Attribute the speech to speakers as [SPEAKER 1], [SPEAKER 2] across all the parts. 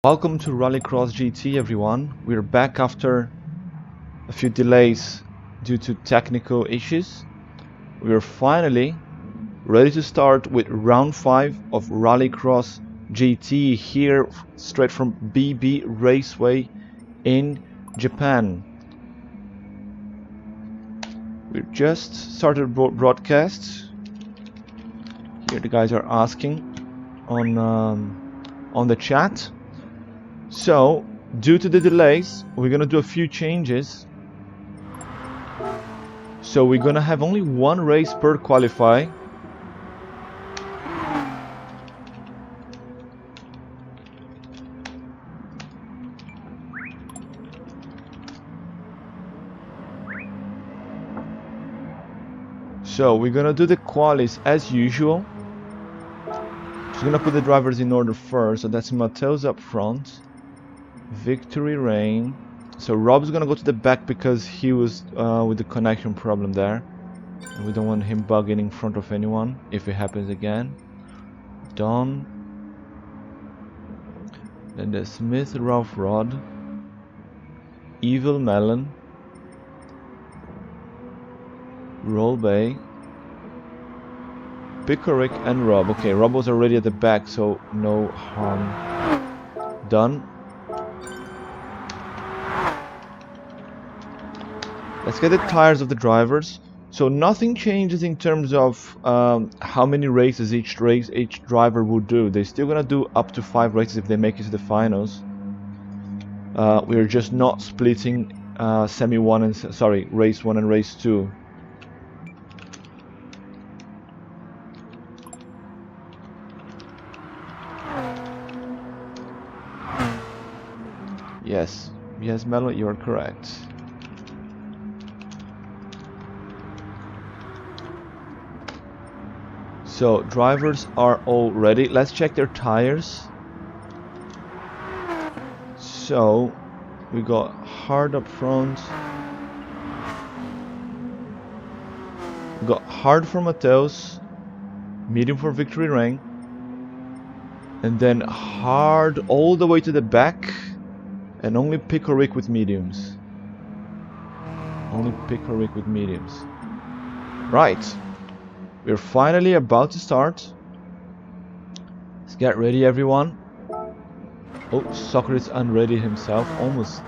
[SPEAKER 1] Welcome to Rallycross GT, everyone. We're back after a few delays due to technical issues. We're finally ready to start with round 5 of Rallycross GT here straight from BB Raceway in Japan. We just started broadcast. Here the guys are asking on the chat. So, due to the delays, we're gonna do a few changes. So we're gonna have only one race per qualify. So we're gonna do the qualis as usual. Just gonna put the drivers in order first. So that's Mateus up front. Victory Rain. So Rob's gonna go to the back because he was with the connection problem there, and we don't want him bugging in front of anyone if it happens again. Don. Then the Smith Ralph Rod. Evil Melon. Roll Bay. Pickerick and Rob. Okay, Rob was already at the back, so no harm done. Let's get the tires of the drivers. So nothing changes in terms of how many races each driver will do. They're still gonna do up to 5 races if they make it to the finals. We're just not splitting race 1 and race 2. Yes, Melo, you are correct. So drivers are all ready. Let's check their tires. So we got hard up front. We got hard for Mateus, medium for Victory Rain, and then hard all the way to the back, and only Pickerick with mediums. Only Pickerick with mediums. Right. We're finally about to start. Let's get ready, everyone. Oh, Soccer is unready himself, almost.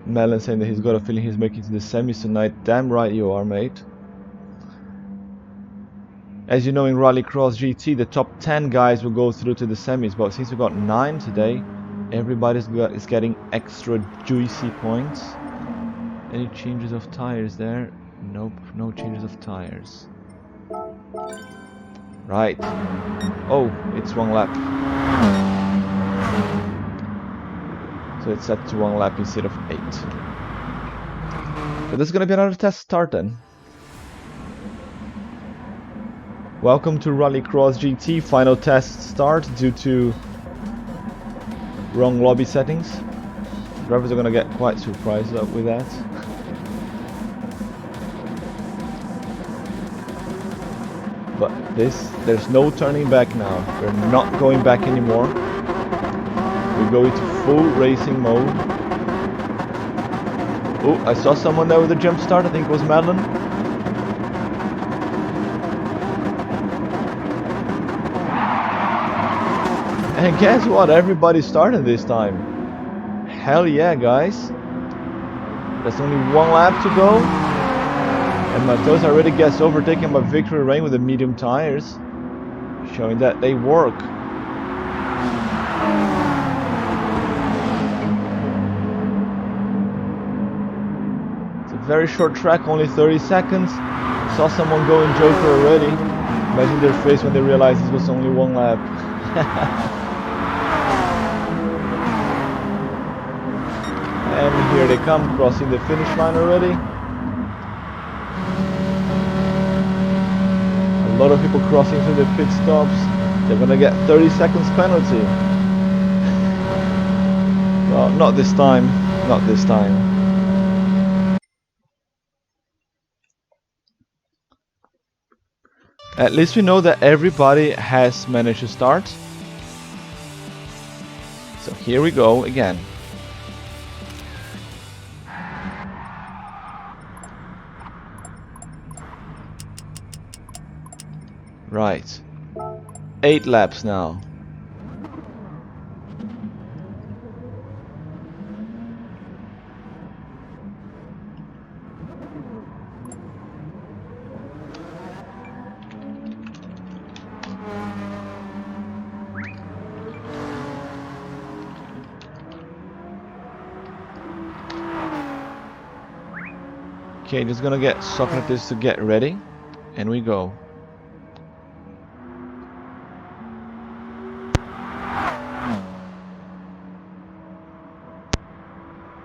[SPEAKER 1] Melon saying that he's got a feeling he's making it to the semis tonight. Damn right you are, mate. As you know, in Rallycross GT, the top 10 guys will go through to the semis, but since we got 9 today, everybody's is getting extra juicy points. Any changes of tires there? Nope, no changes of tires. Right. Oh, it's 1 lap. So it's set to 1 lap instead of 8. So this is gonna be another test start then. Welcome to Rallycross GT, final test start due to wrong lobby settings. Drivers are gonna get quite surprised with that. But there's no turning back now. We're not going back anymore. We go into full racing mode. Oh, I saw someone there with a jump start, I think it was Madeline. And guess what? Everybody started this time. Hell yeah, guys. There's only 1 lap to go. And Mateus already gets overtaken by Victory Rain with the medium tires, showing that they work. It's a very short track, only 30 seconds. Saw someone go in Joker already. Imagine their face when they realized this was only 1 lap. And here they come, crossing the finish line already. A lot of people crossing through the pit stops. They're gonna get 30 seconds penalty. Well, not this time. Not this time. At least we know that everybody has managed to start. So here we go again. Right. 8 laps now. Okay, just gonna get Socrates to get ready, and we go.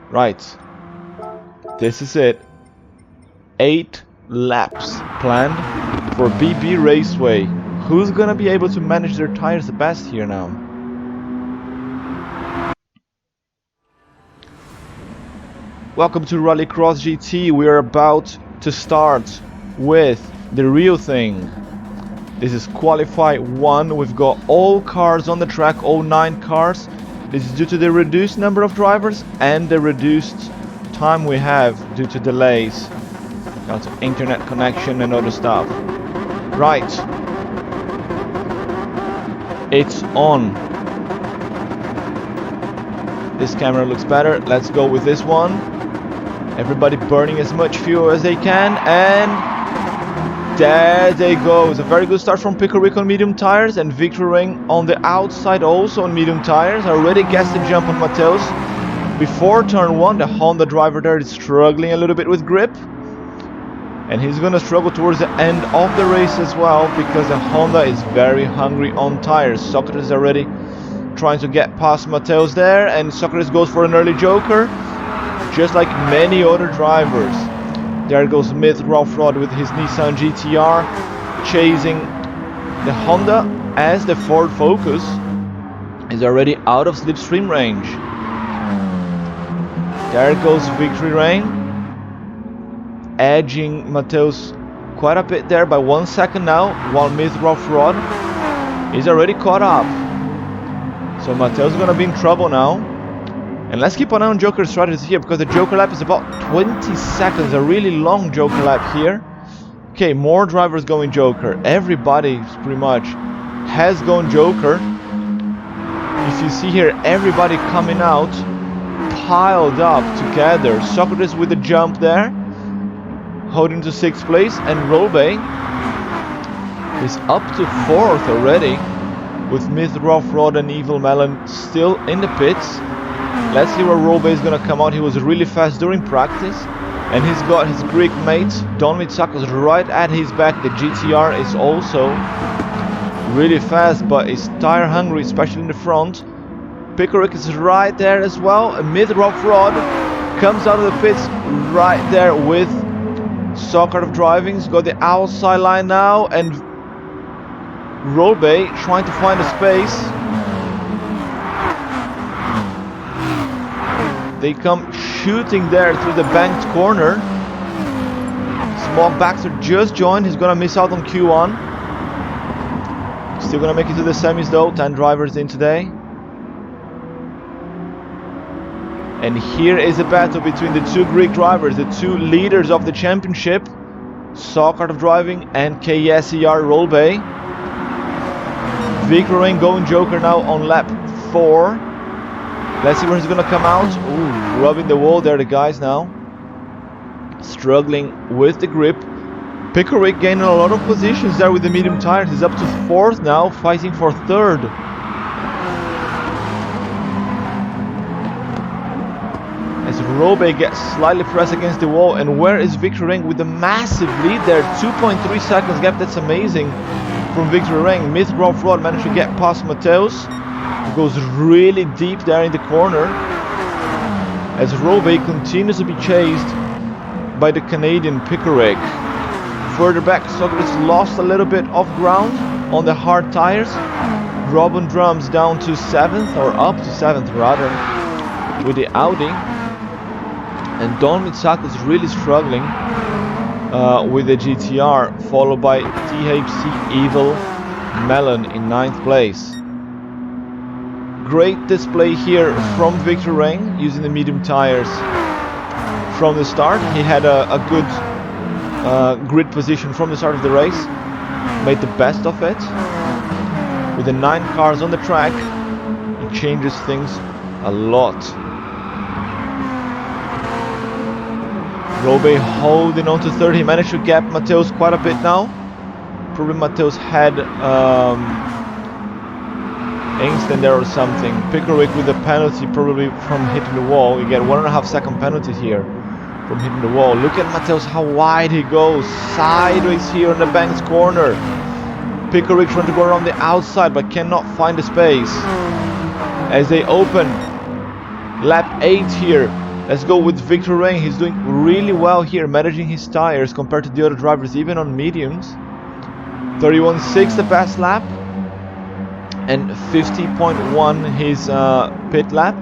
[SPEAKER 1] Right, this is it. 8 laps planned for BB Raceway. Who's gonna be able to manage their tires the best here now? Welcome to Rallycross GT. We are about to start with the real thing. This is Qualify 1. We've got all cars on the track, all 9 cars. This is due to the reduced number of drivers and the reduced time we have due to delays. Got internet connection and other stuff. Right. It's on. This camera looks better. Let's go with this one. Everybody burning as much fuel as they can, and there they go. It's a very good start from Pickerick on medium tires, and Victory Ring on the outside also on medium tires. Already gets the jump on Mateus. Before turn 1, the Honda driver there is struggling a little bit with grip, and he's gonna struggle towards the end of the race as well, because the Honda is very hungry on tires. Socrates is already trying to get past Mateus there, and Socrates goes for an early joker, just like many other drivers. There goes Myth Ralph Rod with his Nissan GTR, chasing the Honda as the Ford Focus is already out of slipstream range. There goes Victory Rain, edging Mateus quite a bit there by 1 second now, while Myth Ralph Rod is already caught up. So Mateus is gonna be in trouble now. And let's keep an eye on Joker strategy here, because the Joker lap is about 20 seconds, a really long Joker lap here. Okay, more drivers going Joker. Everybody pretty much has gone Joker. If you see here, everybody coming out piled up together. Socrates with the jump there, holding to 6th place, and Rolbe is up to 4th already, with Myth Ralph Rod and Evil Melon still in the pits. Let's see where Rolbe is gonna come out. He was really fast during practice, and he's got his Greek mate Don Mitsakos right at his back. The GTR is also really fast, but is tire hungry, especially in the front. Pickerick is right there as well. And Myth Ralph Rod comes out of the pits right there with Soccer driving. He's got the outside line now, and Rolbe trying to find a space. They come shooting there through the banked corner. Smog Baxter just joined. He's gonna miss out on Q1. Still gonna make it to the semis though. 10 drivers in today. And here is a battle between the 2 Greek drivers, the 2 leaders of the championship, Soccer Driving and KSER Rolbe. Victor Rain going Joker now on lap 4. Let's see where he's gonna come out. Ooh, rubbing the wall there, the guys now. Struggling with the grip. Pickerick gaining a lot of positions there with the medium tires. He's up to 4th now, fighting for 3rd. As Rolbe gets slightly pressed against the wall. And where is Victor Ring with the massive lead there? 2.3 seconds gap, that's amazing from Victor Ring. Myth Ralph Rod managed to get past Mateus. Goes really deep there in the corner, as Rolbe continues to be chased by the Canadian Pickerick. Further back, Socrates lost a little bit of ground on the hard tires. Robin Drums down to 7th, or up to 7th rather, with the Audi. And Don Mitsakos is really struggling with the GTR, followed by THC Evil Melon in 9th place. Great display here from Victor Reign using the medium tires from the start. He had a good grid position from the start of the race, made the best of it. With the 9 cars on the track, it changes things a lot. Robe holding on to third. He managed to gap Mateus quite a bit now. Probably Mateus had instant there or something. Pickerick with a penalty probably from hitting the wall. You get 1.5 second penalty here from hitting the wall. Look at Mateus, how wide he goes. Sideways here on the Banks corner. Pickerick trying to go around the outside but cannot find the space. As they open lap 8 here. Let's go with Victor Reign. He's doing really well here, managing his tires compared to the other drivers, even on mediums. 31.6 the past lap, and 50.1 his pit lap.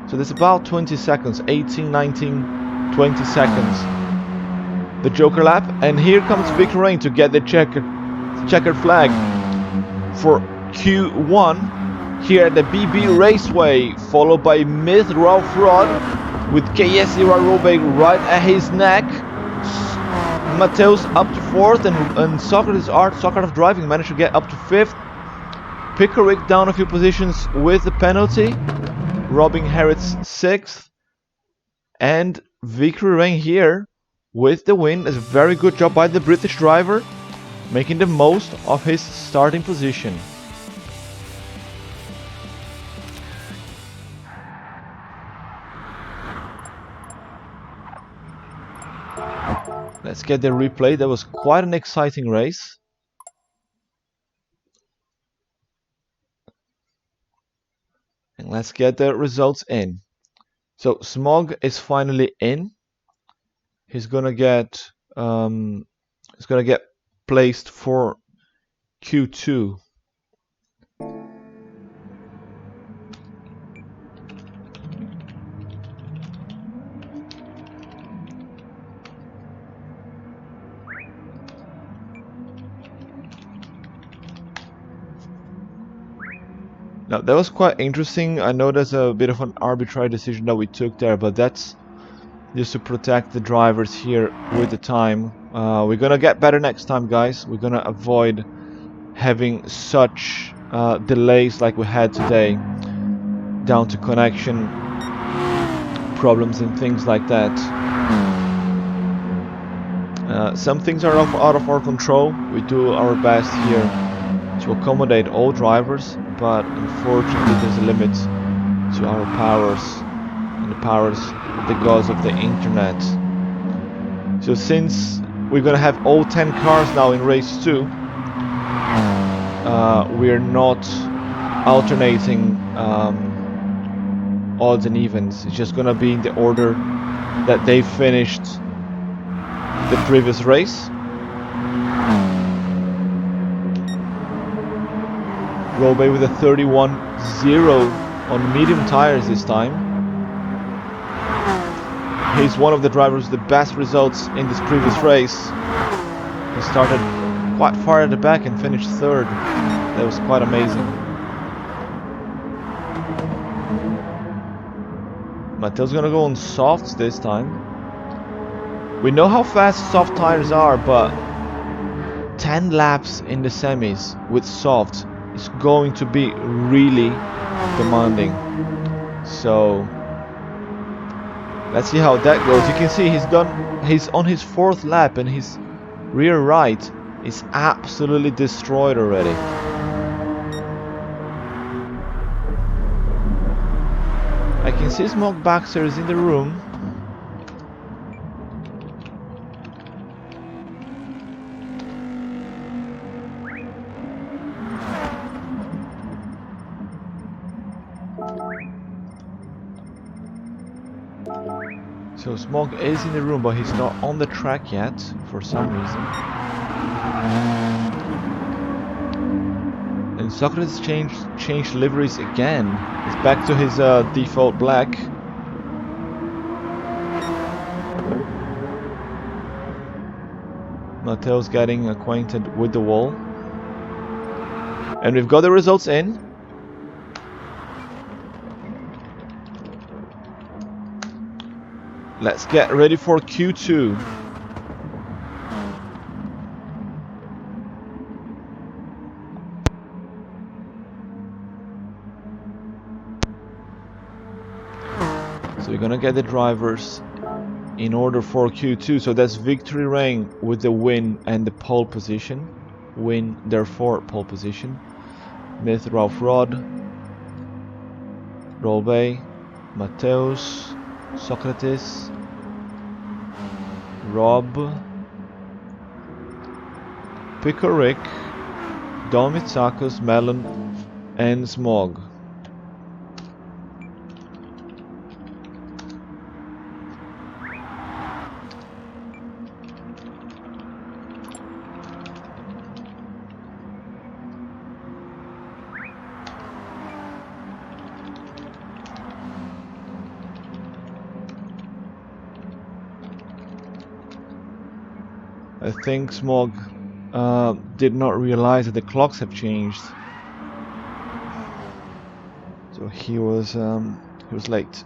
[SPEAKER 1] So that's about 20 seconds, 18, 19, 20 seconds. The Joker lap, and here comes Victor Reign to get the checkered flag for Q1 here at the BB Raceway, followed by Myth Ralph Rod with KS Robe right at his neck. Mateus up to 4th, and Socrates of Driving managed to get up to 5th. Pickerick down a few positions with the penalty, robbing Harris 6th, and Victor Reign here with the win. That's a very good job by the British driver, making the most of his starting position. Let's get the replay. That was quite an exciting race. And let's get the results in. So Smog is finally in. He's gonna get placed for Q2. Now that was quite interesting. I know there's a bit of an arbitrary decision that we took there, but that's just to protect the drivers here with the time. We're gonna get better next time, guys. We're gonna avoid having such delays like we had today, down to connection problems and things like that. Some things are out of our control. We do our best here to accommodate all drivers, but unfortunately there's a limit to our powers and the powers of the gods of the internet. So since we're gonna have all 10 cars now in race 2, we're not alternating odds and evens. It's just gonna be in the order that they finished the previous race. Robe with a 31.0 on medium tires this time. He's one of the drivers with the best results in this previous race. He started quite far at the back and finished 3rd. That was quite amazing. Mateus gonna go on softs this time. We know how fast soft tires are, but 10 laps in the semis with softs is going to be really demanding. So let's see how that goes. You can see he's on his 4th lap and his rear right is absolutely destroyed already. I can see Smoke Baxter is in the room. So Smog is in the room, but he's not on the track yet for some reason. And Socrates changed liveries again. He's back to his default black. Matteo's getting acquainted with the wall. And we've got the results in. Let's get ready for Q2. So we're gonna get the drivers in order for Q2. So that's Victory Reign with the win and the pole position. Win, therefore pole position. Myth, Ralph Rod, Rolbay, Mateus, Socrates, Rob, Pico Rick, Don Mitsakos, Melon, and Smog. I think Smog did not realize that the clocks have changed, so he was late.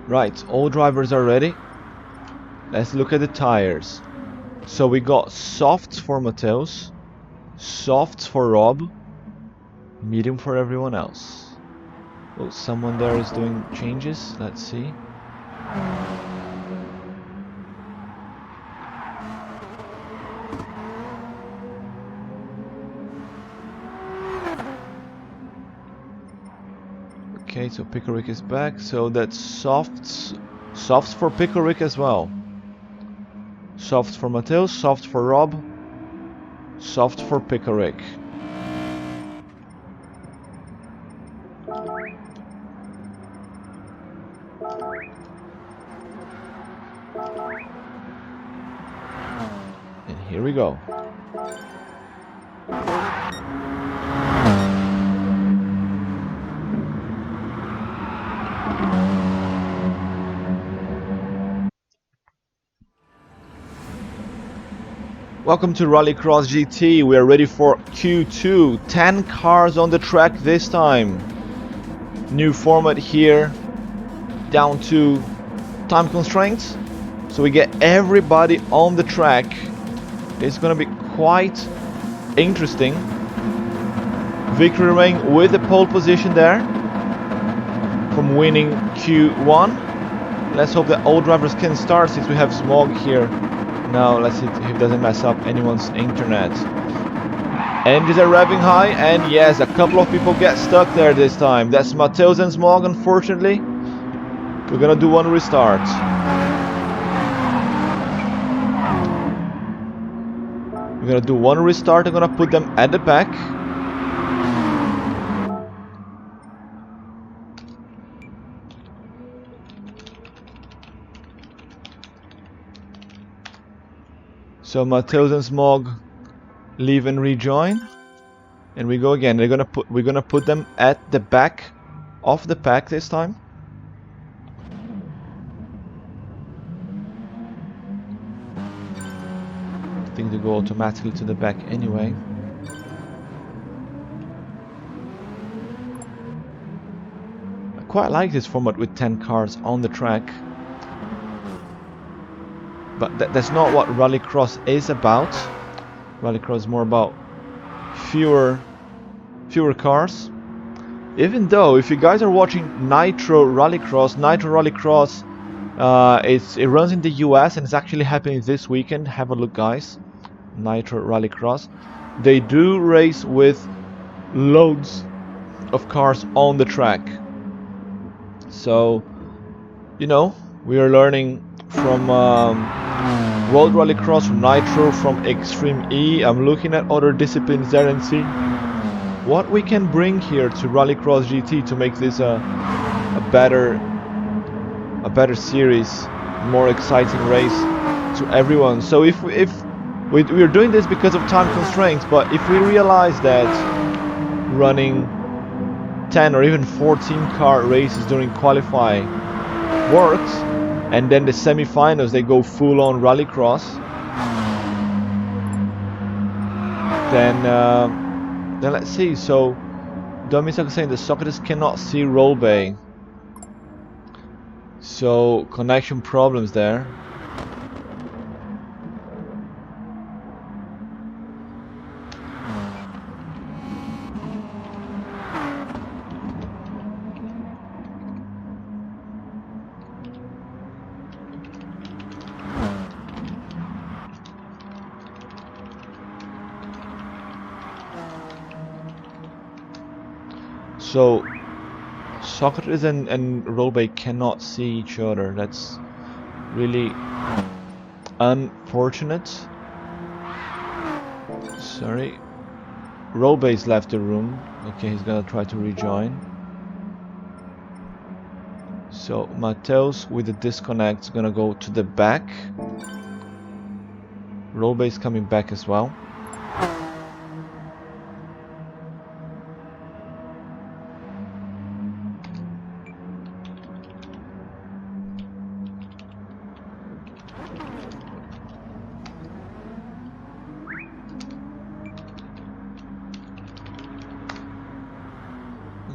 [SPEAKER 1] Right, all drivers are ready. Let's look at the tires. So we got softs for Mateus, softs for Rob, medium for everyone else. Oh, someone there is doing changes. Let's see. Okay, so Pickerick is back. So that's softs for Pickerick as well. Soft for Mateus, soft for Rob, soft for Pickerick. And here we go. Welcome to Rallycross GT. We are ready for Q2. 10 cars on the track this time. New format here, down to time constraints. So we get everybody on the track. It's gonna be quite interesting. Victory Reign with the pole position there from winning Q1. Let's hope that all drivers can start since we have Smog here. Now let's see if it doesn't mess up anyone's internet. Engines are revving high, and yes, a couple of people get stuck there this time. That's Mateus and Smog, unfortunately. We're gonna do one restart. We're gonna do one restart. I'm gonna put them at the back. So Mateus and Smog leave and rejoin, and we go again. We're gonna put them at the back of the pack this time. I think they go automatically to the back anyway. I quite like this format with 10 cars on the track. But that's not what Rallycross is about. Rallycross is more about fewer cars. Even though, if you guys are watching Nitro Rallycross, it runs in the US and it's actually happening this weekend. Have a look, guys. Nitro Rallycross. They do race with loads of cars on the track. So, you know, we are learning from World Rallycross, from Nitro, from Extreme E. I'm looking at other disciplines there and seeing what we can bring here to Rallycross GT to make this a better series, more exciting race to everyone. So if we're doing this because of time constraints, but if we realize that running 10 or even 14 car races during qualifying works, and then the semi-finals they go full on rallycross, then let's see. So Domisak is saying the Socrates cannot see roll bay, so connection problems there. So Socrates and Rollbay cannot see each other. That's really unfortunate. Sorry. Rollbay's left the room. Okay, he's gonna try to rejoin. So Mateus with the disconnect is gonna go to the back. Rollbay's coming back as well.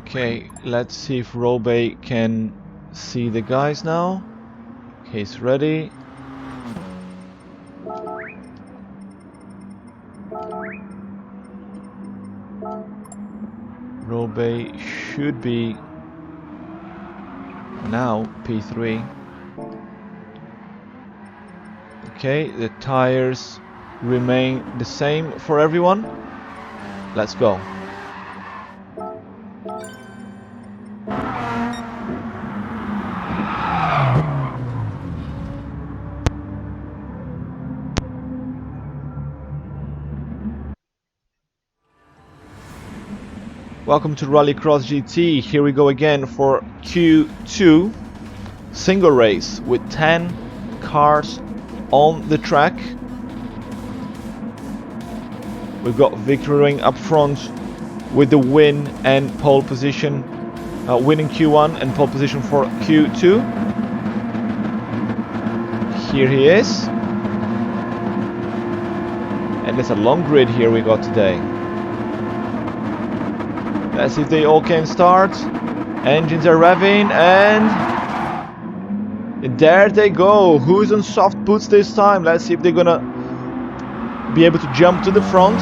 [SPEAKER 1] Okay, let's see if Rollbay can see the guys now. Okay, he's ready. Rollbay should be now P3. Okay, the tires remain the same for everyone. Let's go. Welcome to Rallycross GT. Here we go again for Q2 single race with 10 cars on the track. We've got Victory Ring up front with the win and pole position, winning Q1 and pole position for Q2. Here he is. And it's a long grid here we got today. Let's see if they all can start. Engines are revving and there they go. Who's on soft boots this time? Let's see if they're gonna be able to jump to the front.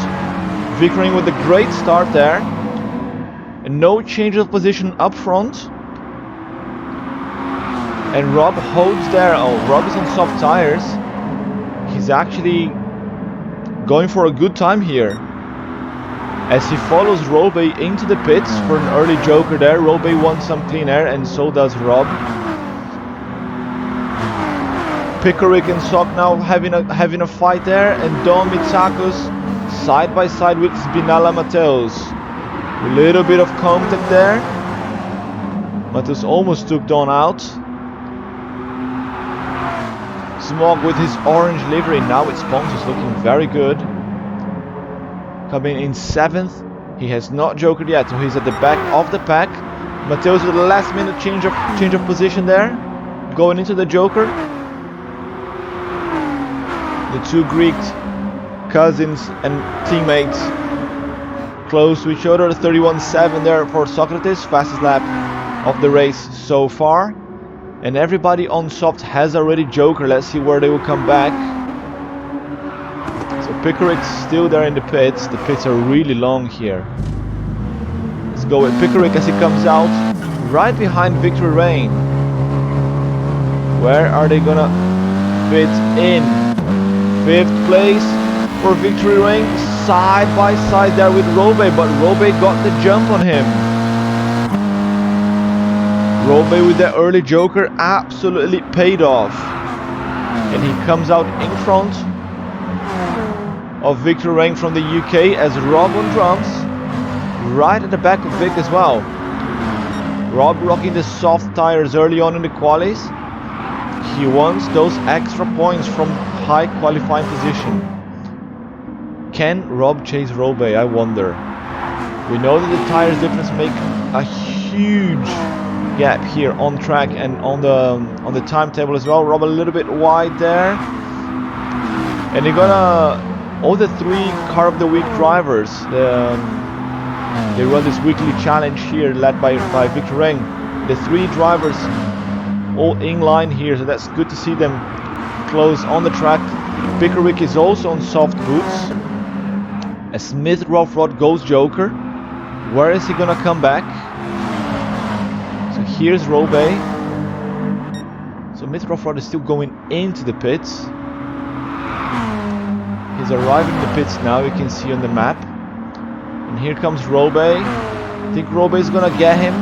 [SPEAKER 1] Victory with a great start there. And no change of position up front. And Rob holds there. Oh, Rob is on soft tires. He's actually going for a good time here, as he follows Rollbay into the pits for an early joker there. Rollbay wants some clean air, and so does Rob. Pickerick and Sock now having a fight there, and Don Mitsakos side by side with Spinalla Mateus. A little bit of contact there. Mateus almost took Don out. Smog with his orange livery, now its sponsors looking very good. Coming in 7th, he has not jokered yet, so he's at the back of the pack. Mateus with a last minute change of position there, going into the joker. The two Greek cousins and teammates close to each other. 31.7 there for Socrates, fastest lap of the race so far. And everybody on soft has already joker. Let's see where they will come back. So Pickerick's still there in the pits. The pits are really long here. Let's go with Pickerick as he comes out right behind Victory Rain. Where are they gonna fit in? 5th place for Victory Rain, side by side there with Rollbay, but Rollbay got the jump on him. Rollbay with that early joker absolutely paid off. And he comes out in front of Victor Rain from the UK as Rob on drums, right at the back of Vic as well. Rob rocking the soft tires early on in the qualies. He wants those extra points from high qualifying position. Can Rob chase Rollbay? I wonder. We know that the tires difference make a huge gap here on track and on the timetable as well. Rob a little bit wide there, and you're gonna all the 3 car of the week drivers. They run this weekly challenge here, led by Victor Reng. The 3 drivers all in line here, so that's good to see them close on the track. Pickerick is also on soft boots. As Smith Roughrod goes Joker. Where is he gonna come back? So here's Robey. So Smith Roughrod is still going into the pits. He's arriving in the pits now, you can see on the map. And here comes Robey. I think Robey is gonna get him.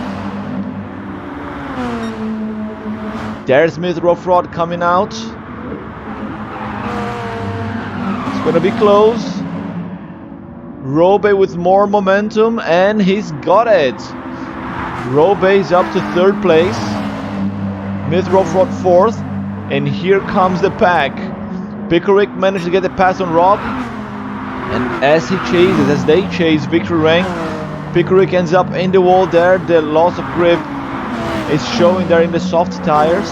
[SPEAKER 1] There's Smith Roughrod coming out. It's gonna be close. Robey with more momentum, and he's got it. Robey's up to 3rd place. Smith Roughrod 4th, and here comes the pack. Pickerick managed to get the pass on Rob, and as they chase Victor Reng, Pickerick ends up in the wall there. The loss of grip is showing there in the soft tires.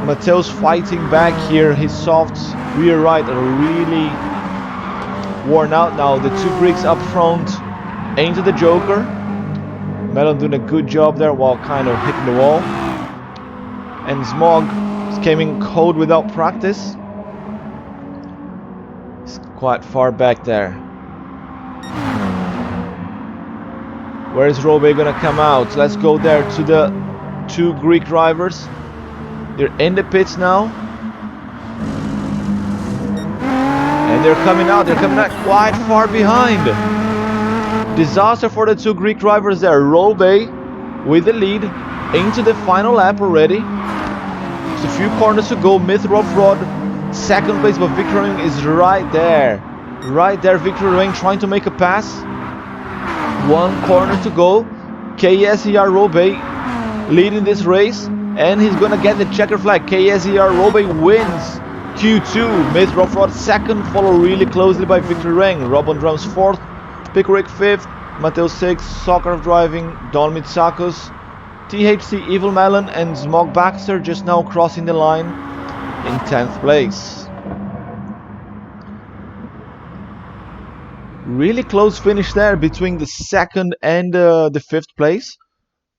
[SPEAKER 1] Matteo's fighting back here. His softs rear right are really worn out now. The 2 Greeks up front into the Joker. Mellon doing a good job there while kind of hitting the wall. And Smog came in cold without practice. He's quite far back there. Where is Robey gonna come out? Let's go there to the 2 Greek drivers. They're in the pits now. And they're coming out quite far behind. Disaster for the 2 Greek drivers there. Robey with the lead into the final lap already. Just a few corners to go. Smith Roughrod 2nd place, but Victor Reng is right there. Right there, Victor Reng trying to make a pass. 1 corner to go. KSER Robey leading this race, and he's gonna get the checker flag. KSER Robey wins Q2. Smith Roughrod 2nd, followed really closely by Victor Reng. Rob on drums 4th, Pickerick 5th, Matteo 6th, Soccer of Driving, Don Mitsakos, THC Evil Melon, and Smog Baxter just now crossing the line in 10th place. Really close finish there between the 2nd and the 5th place.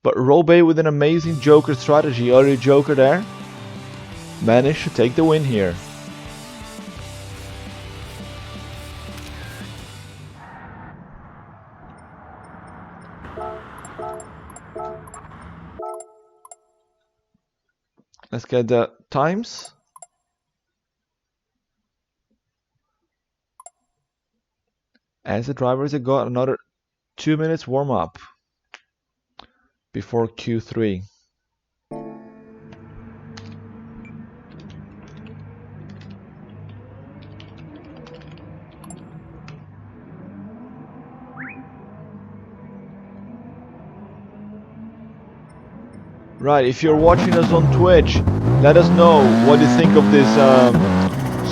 [SPEAKER 1] But Robey with an amazing Joker strategy, early Joker there, managed to take the win here. Let's get the times. As the drivers have got another 2 minutes warm up before Q3. Right, if you're watching us on Twitch, let us know what you think of this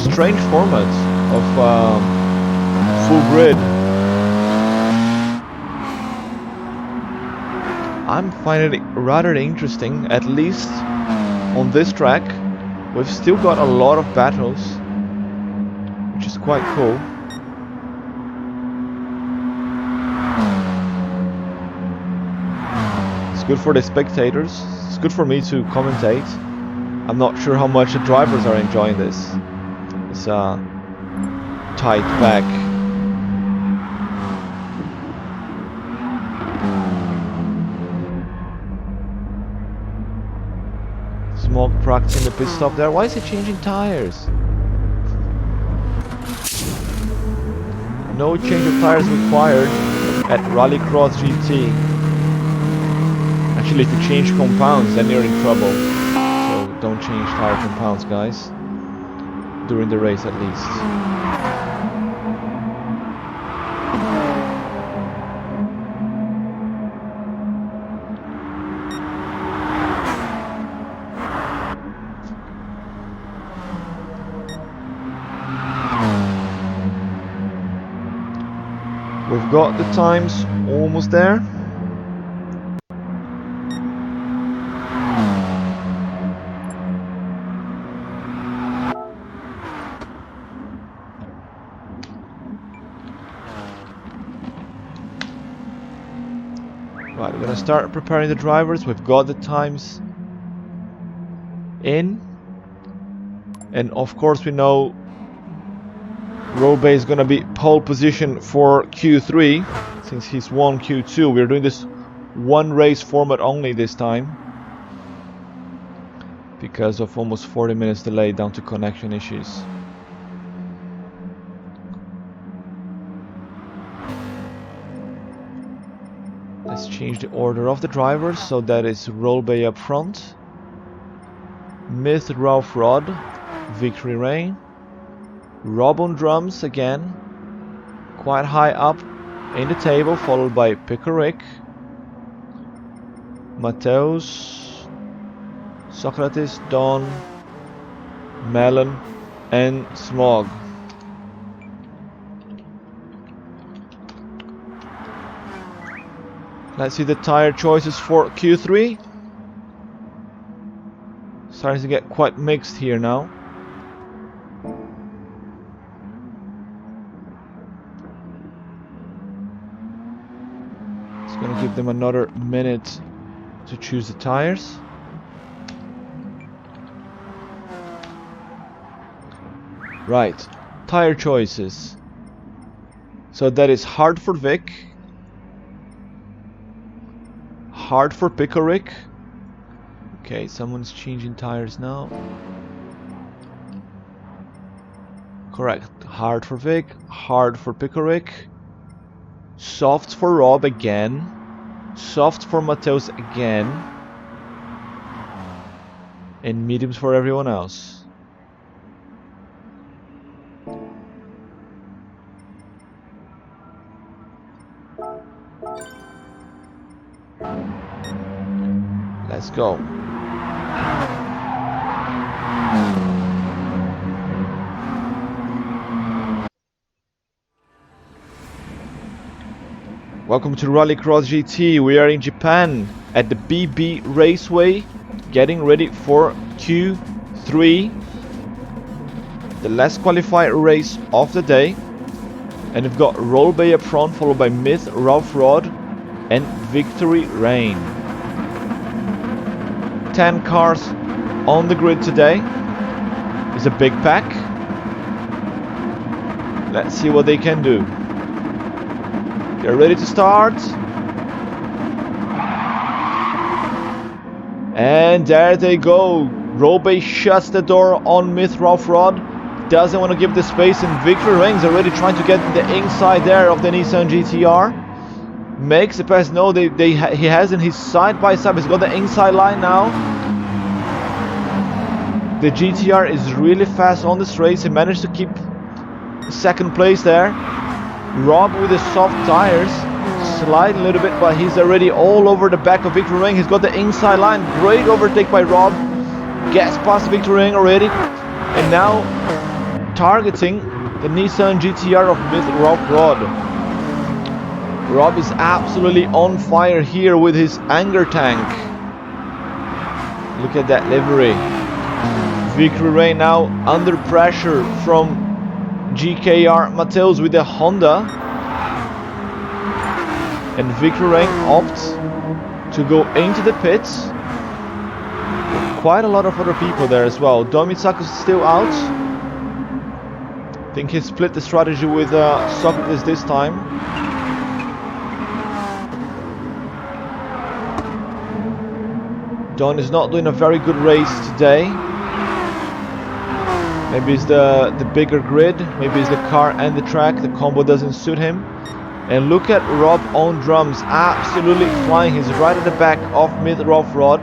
[SPEAKER 1] strange format of full grid. I'm finding it rather interesting, at least on this track. We've still got a lot of battles, which is quite cool. It's good for the spectators. It's good for me to commentate. I'm not sure how much the drivers are enjoying this. It's a tight back. Smog practicing the pit stop there. Why is he changing tires? No change of tires required at Rallycross GT. Actually, if you change compounds, then you're in trouble. So don't change tire compounds, guys. During the race, at least. We've got the times almost there. Right, we're gonna start preparing the drivers. We've got the times in, and of course we know Robey is gonna be pole position for Q3 since he's won Q2. We're doing this one race format only this time because of almost 40 minutes delay down to connection issues. Let's change the order of the drivers, so that is Rolbey up front, Myth Ralph Rod, Victory Rain, Rob on drums again, quite high up in the table, followed by Pickerick, Mateus, Socrates, Don, Melon, and Smog. Let's see the tire choices for Q3. Starting to get quite mixed here now. It's gonna give them another minute to choose the tires. Right, tire choices. So that is hard for Vic, hard for Pickerick. Okay, someone's changing tires now. Correct. Hard for Vic, hard for Pickerick, soft for Rob again, soft for Mateus again, and mediums for everyone else. Let's go. Welcome to Rallycross GT. We are in Japan at the BB Raceway, getting ready for Q3, the last qualified race of the day. And we've got Rolbey up front, followed by Myth, Ralph Rod, and Victory Rain. 10 cars on the grid today. It's a big pack. Let's see what they can do. They're ready to start. And there they go. Rolbey shuts the door on Myth Ralph Rod. Doesn't want to give the space, and Victory Rain's already trying to get the inside there of the Nissan GTR. Makes the pass. No, he hasn't. He's side by side. He's got the inside line now. The GTR is really fast on this race. He managed to keep second place there. Rob with the soft tires, slide a little bit, but he's already all over the back of Victory Rain. He's got the inside line. Great overtake by Rob. Gets past Victory Rain already, and now targeting the Nissan GTR of Myth Ralph Rod. Rob is absolutely on fire here with his anger tank. Look at that livery. Victory Rain now under pressure from GKR Mateus with the Honda. And Victory Rain opts to go into the pits. Quite a lot of other people there as well. Domitsakus is still out. I think he split the strategy with Socrates this time. Don is not doing a very good race today. Maybe it's the bigger grid, maybe it's the car and the track, the combo doesn't suit him. And look at Rob on drums, absolutely flying. He's right at the back of Myth Ralph Rod.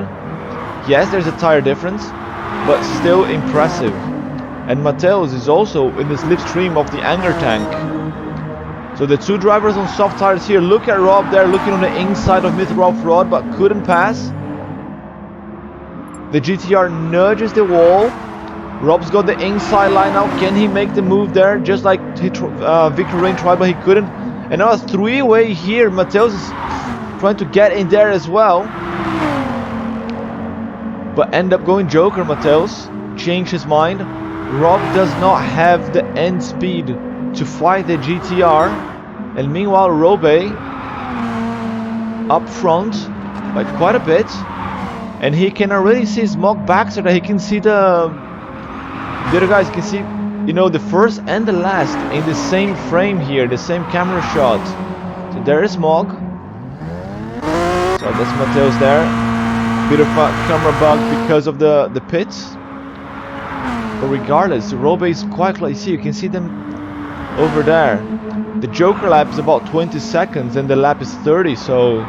[SPEAKER 1] Yes, there's a tire difference, but still impressive. And Mateus is also in the slipstream of the anger tank. So the two drivers on soft tires here. Look at Rob there looking on the inside of Myth Ralph Rod, but couldn't pass. The GTR nudges the wall. Rob's got the inside line now. Can he make the move there? Just like Victory Rain tried, but he couldn't. And now a three-way here. Mateus is trying to get in there as well. But end up going Joker. Mateus changed his mind. Rob does not have the end speed to fight the GTR. And meanwhile, Robe up front by quite a bit. And he can already see Smog back so that he can see the other guys. Can see, you know, the first and the last in the same frame here, the same camera shot. So there is Smog. So that's Mateus there. Bit of a camera bug because of the pits. But regardless, Robe is quite close. See, you can see them over there. The Joker lap is about 20 seconds and the lap is 30, so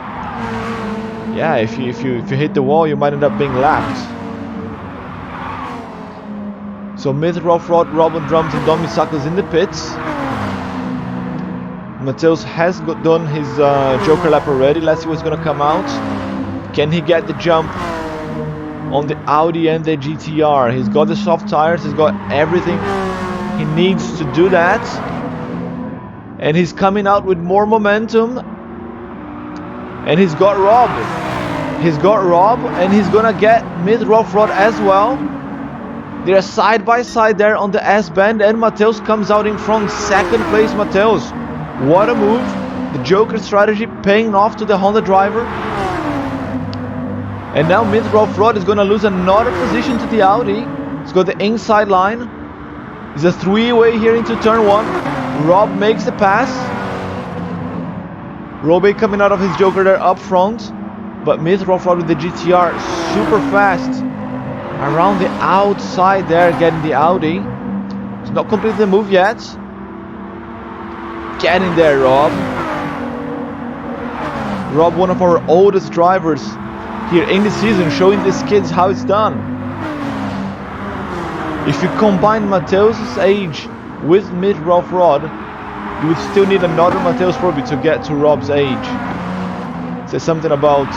[SPEAKER 1] yeah, if you hit the wall, you might end up being lapped. So Myth, Rough Rod, Rob on drums and Domi Suckles in the pits. Mateus has done his Joker lap already. Let's see what's gonna come out. Can he get the jump on the Audi and the GTR? He's got the soft tires, he's got everything he needs to do that. And he's coming out with more momentum. And he's got Rob. He's got Rob and he's gonna get Mid Rough Rod as well. They're side by side there on the S-bend, and Mateus comes out in front. Second place Mateus. What a move. The Joker strategy paying off to the Honda driver. And now Mid Rough Rod is gonna lose another position to the Audi. He's got the inside line. It's a three-way here into turn one. Rob makes the pass. Robe coming out of his Joker there up front. But Mid Rough Rod with the GTR super fast. Around the outside there, getting the Audi. It's not completed the move yet. Get in there, Rob. Rob, one of our oldest drivers here in the season, showing these kids how it's done. If you combine Mateus' age with Mid Rough Rod, you would still need another Mateus probably to get to Rob's age. It says something about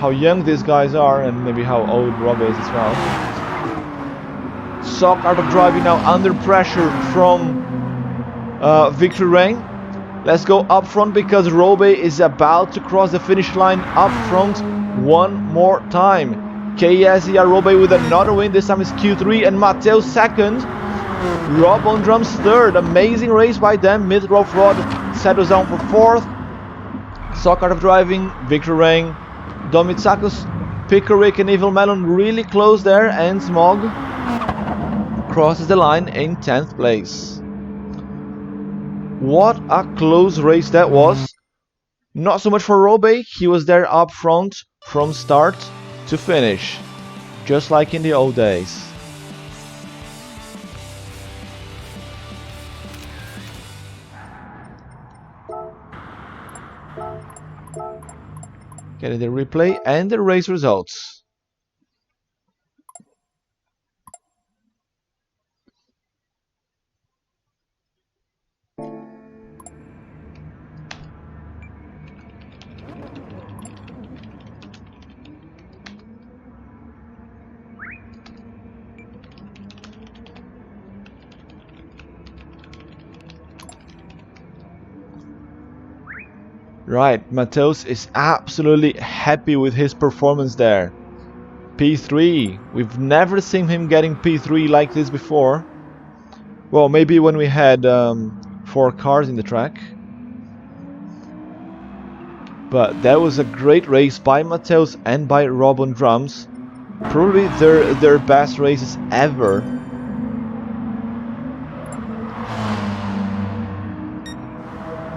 [SPEAKER 1] how young these guys are and maybe how old Rob is as well. Sock out of driving now under pressure from Victory Rain. Let's go up front because Robe is about to cross the finish line up front one more time. KSER Robe with another win. This time it's Q3 and Mateus second. Rob on drums third. Amazing race by them. Mid Rough Rod settles down for fourth. Sock out of driving. Victory Rain. Domitsakos, Pickerick and Evil Melon really close there, and Smog crosses the line in 10th place. What a close race that was. Not so much for Robe, he was there up front from start to finish, just like in the old days. Getting the replay and the race results. Right, Mateus is absolutely happy with his performance there. P3, we've never seen him getting P3 like this before. Well, maybe when we had 4 cars in the track. But that was a great race by Mateus and by Rob on drums. Probably their best races ever.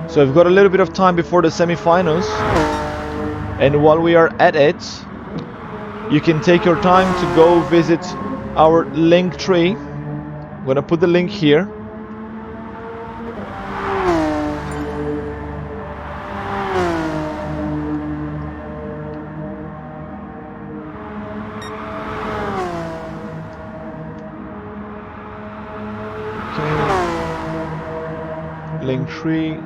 [SPEAKER 1] So we've got a little bit of time before the semi-finals, and while we are at it, you can take your time to go visit our link tree. I'm gonna put the link here. Okay. Link tree.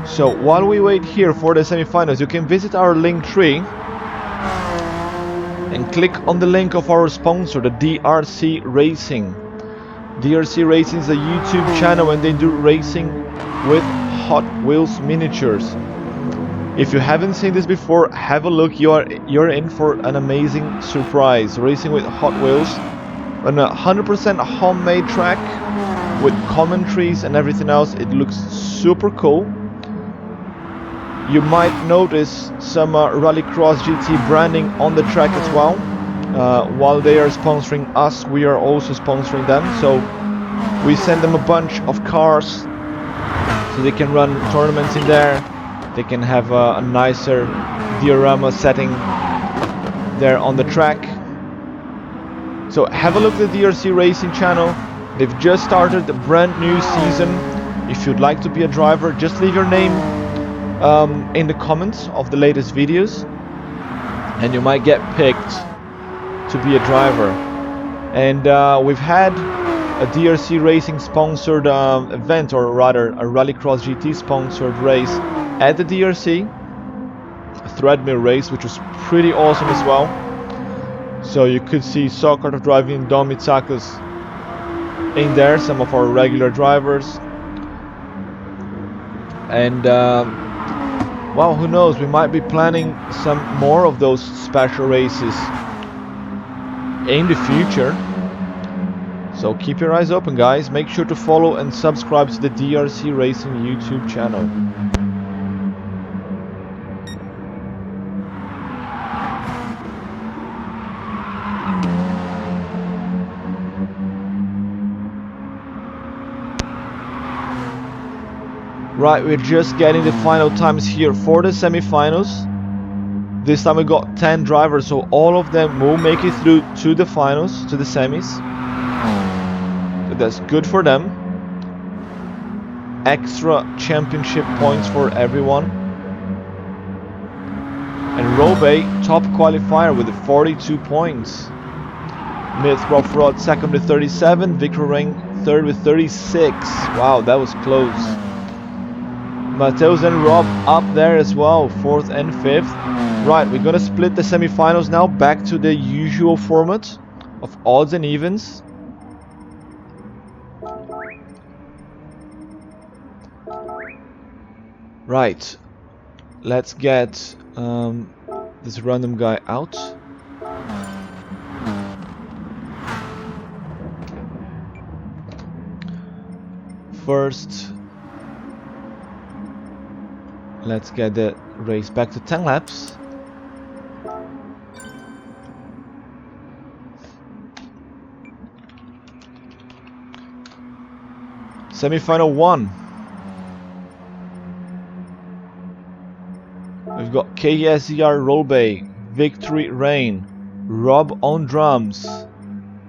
[SPEAKER 1] So while we wait here for the semi-finals, you can visit our link tree. and click on the link of our sponsor, the DRC Racing. DRC Racing is a YouTube channel and they do racing with Hot Wheels miniatures. If you haven't seen this before, have a look. You're in for an amazing surprise. Racing with Hot Wheels on a 100% homemade track with commentaries and everything else. It looks super cool. You might notice some Rallycross GT branding on the track as well. While they are sponsoring us, we are also sponsoring them. So we send them a bunch of cars so they can run tournaments in there. They can have a nicer diorama setting there on the track. So have a look at the DRC Racing channel. They've just started a brand new season. If you'd like to be a driver, just leave your name in the comments of the latest videos and you might get picked to be a driver. And we've had a DRC Racing sponsored event, or rather a Rallycross GT sponsored race at the DRC, a threadmill race, which was pretty awesome as well. So you could see Soccer driving Dom Mitsakas in there, some of our regular drivers. And well, who knows, we might be planning some more of those special races in the future. So keep your eyes open, guys. Make sure to follow and subscribe to the DRC Racing YouTube channel. Right, we're just getting the final times here for the semi-finals. This time we got 10 drivers, so all of them will make it through to the finals, to the semis. So that's good for them. Extra championship points for everyone. And Robe, top qualifier with 42 points. Myth Roughrod second with 37, Victor Ring third with 36. Wow, that was close. Mateus and Rob up there as well, 4th and 5th. Right, we're gonna split the semi-finals now back to the usual format of odds and evens. Right, let's get this random guy out. First, let's get the race back to 10 laps. Semi-final 1. We've got KSER Rolbay, Victory Rain, Rob on drums,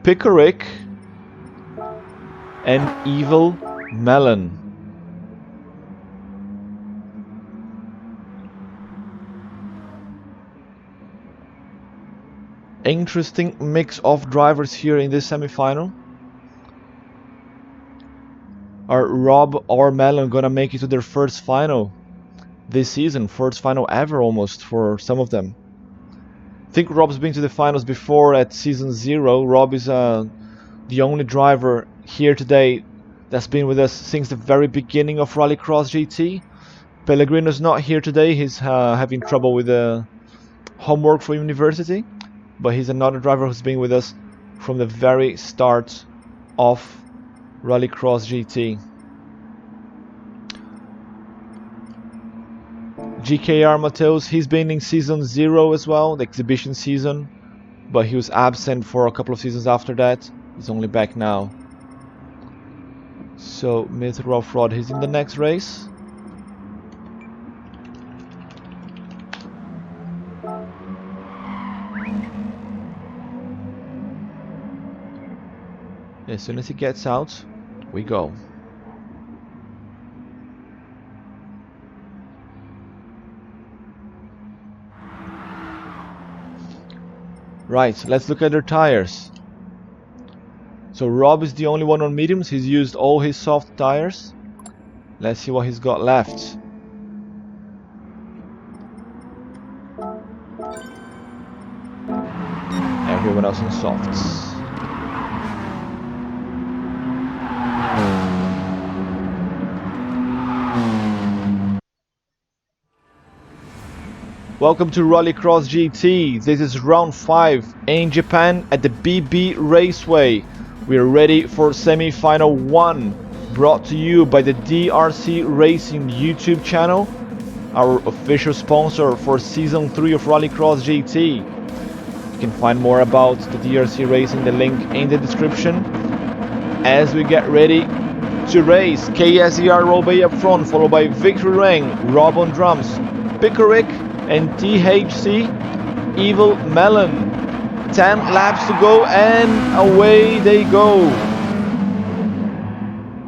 [SPEAKER 1] Pickerick, and Evil Melon. Interesting mix of drivers here in this semi-final. Are Rob or Melon gonna make it to their first final this season? First final ever almost for some of them. I think Rob's been to the finals before at season 0. Rob is the only driver here today that's been with us since the very beginning of Rallycross GT. Pellegrino's not here today. He's having trouble with homework for university. But he's another driver who's been with us from the very start of Rallycross GT. GKR Mateus, he's been in season 0 as well, the exhibition season. But he was absent for a couple of seasons after that. He's only back now. So Myth Roughrod, he's in the next race. As soon as he gets out, we go. Right, let's look at their tires. So Rob is the only one on mediums. He's used all his soft tires. Let's see what he's got left. everyone else on softs. Welcome to Rallycross GT. This is round 5 in Japan at the BB Raceway. We are ready for semi-final 1, brought to you by the DRC Racing YouTube channel, our official sponsor for season 3 of Rallycross GT. You can find more about the DRC Racing, the link in the description. As we get ready to race, KSER Robey up front, followed by Victory Ring, Rob on drums, Pickerick and THC Evil Melon. 10 laps to go and away they go.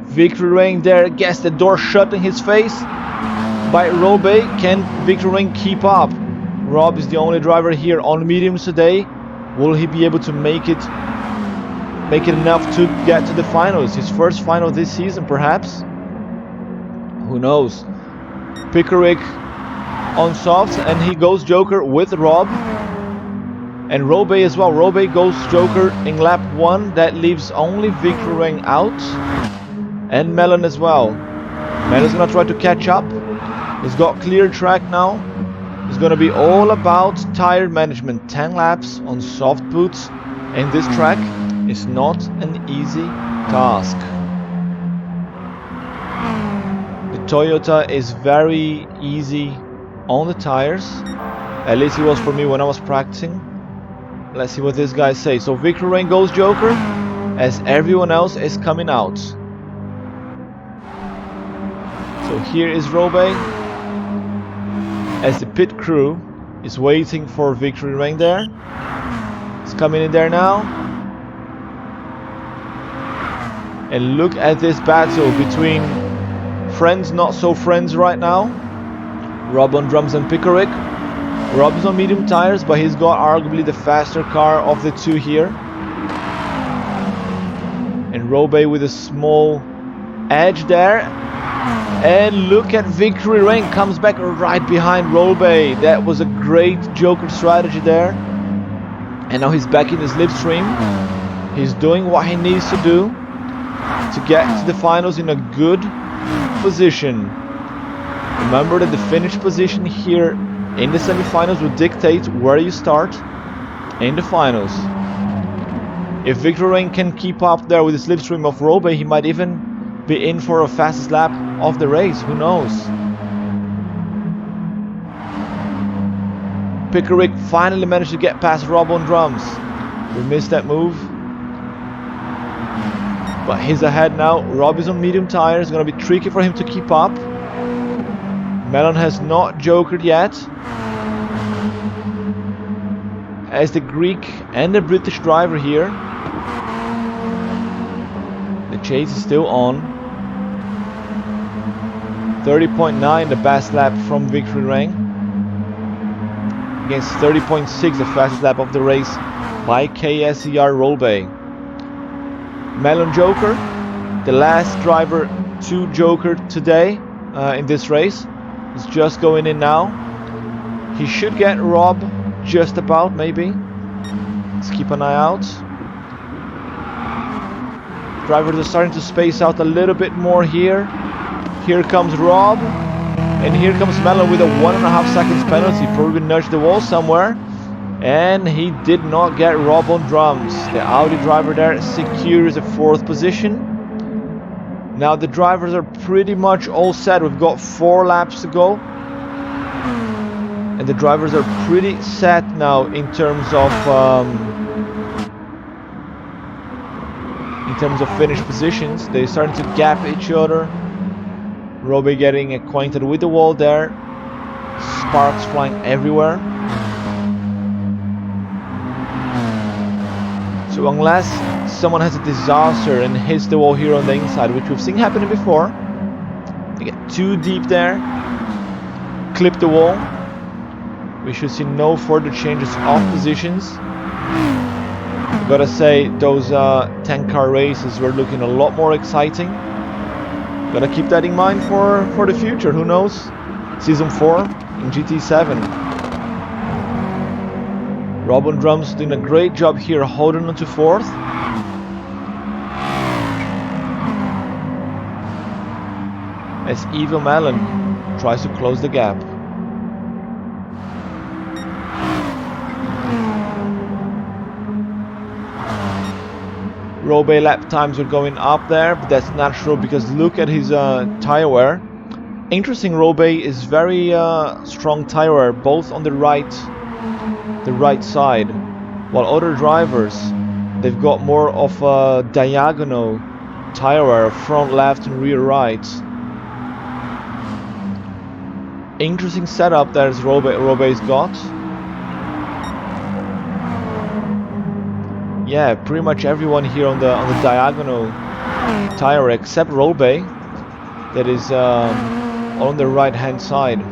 [SPEAKER 1] Victory Ring there gets the door shut in his face by Robey. Can Victory Ring keep up? Rob is the only driver here on mediums today. Will he be able to make it enough to get to the finals? His first final this season perhaps? Who knows? Pickerick on softs, and he goes Joker with Rob. And Robey as well. Robey goes Joker in lap 1. That leaves only Victory Ring out. And Melon as well. Melon's gonna try to catch up. He's got clear track now. It's gonna be all about tire management. 10 laps on soft boots in this track is not an easy task. The Toyota is very easy on the tires. At least it was for me when I was practicing. Let's see what this guy says. So Victory Ring goes Joker as everyone else is coming out. So here is Robey as the pit crew is waiting for Victory Ring there. He's coming in there now. And look at this battle between friends, not so friends right now. Rob on drums and Pickerick. Rob is on medium tires, but he's got arguably the faster car of the two here. And Robey with a small edge there. And look at Victory Ring, comes back right behind Robey. That was a great Joker strategy there. And now he's back in his slipstream. He's doing what he needs to do to get to the finals in a good position. Remember that the finish position here in the semi-finals will dictate where you start in the finals. If Victory Ring can keep up there with the slipstream of Robey, he might even be in for a fastest lap of the race. Who knows? Pickerick finally managed to get past Rob on drums. We missed that move. But he's ahead now. Rob is on medium tires. It's going to be tricky for him to keep up. Melon has not jokered yet. As the Greek and the British driver here. The chase is still on. 30.9 the best lap from Victory Ring. Against 30.6 the fastest lap of the race by KSER Robey. Melon Joker, the last driver to Joker today in this race. He's just going in now. He should get Rob just about, maybe. Let's keep an eye out. Drivers are starting to space out a little bit more here. Here comes Rob. And here comes Melon with a 1.5 seconds penalty. Probably nudged the wall somewhere. And he did not get Rob on drums. The Audi driver there secures a 4th position. Now the drivers are pretty much all set. We've got 4 laps to go. And the drivers are pretty set now in terms of finish positions. They're starting to gap each other. Robey getting acquainted with the wall there. Sparks flying everywhere. So unless someone has a disaster and hits the wall here on the inside, which we've seen happening before, they get too deep there, clip the wall, we should see no further changes of positions. I've gotta say, those 10-car races were looking a lot more exciting. Gotta keep that in mind for the future. Who knows? Season 4 in GT7. Robin Drums doing a great job here, holding on to fourth. As Evil Melon tries to close the gap. Robey lap times are going up there, but that's natural because look at his tire wear. Interesting, Robey is very strong tire wear, both on the right side, while other drivers, they've got more of a diagonal tire wear, front left and rear right. Interesting setup that Robey's got. Yeah, pretty much everyone here on the diagonal tire except Robey, that is on the right hand side.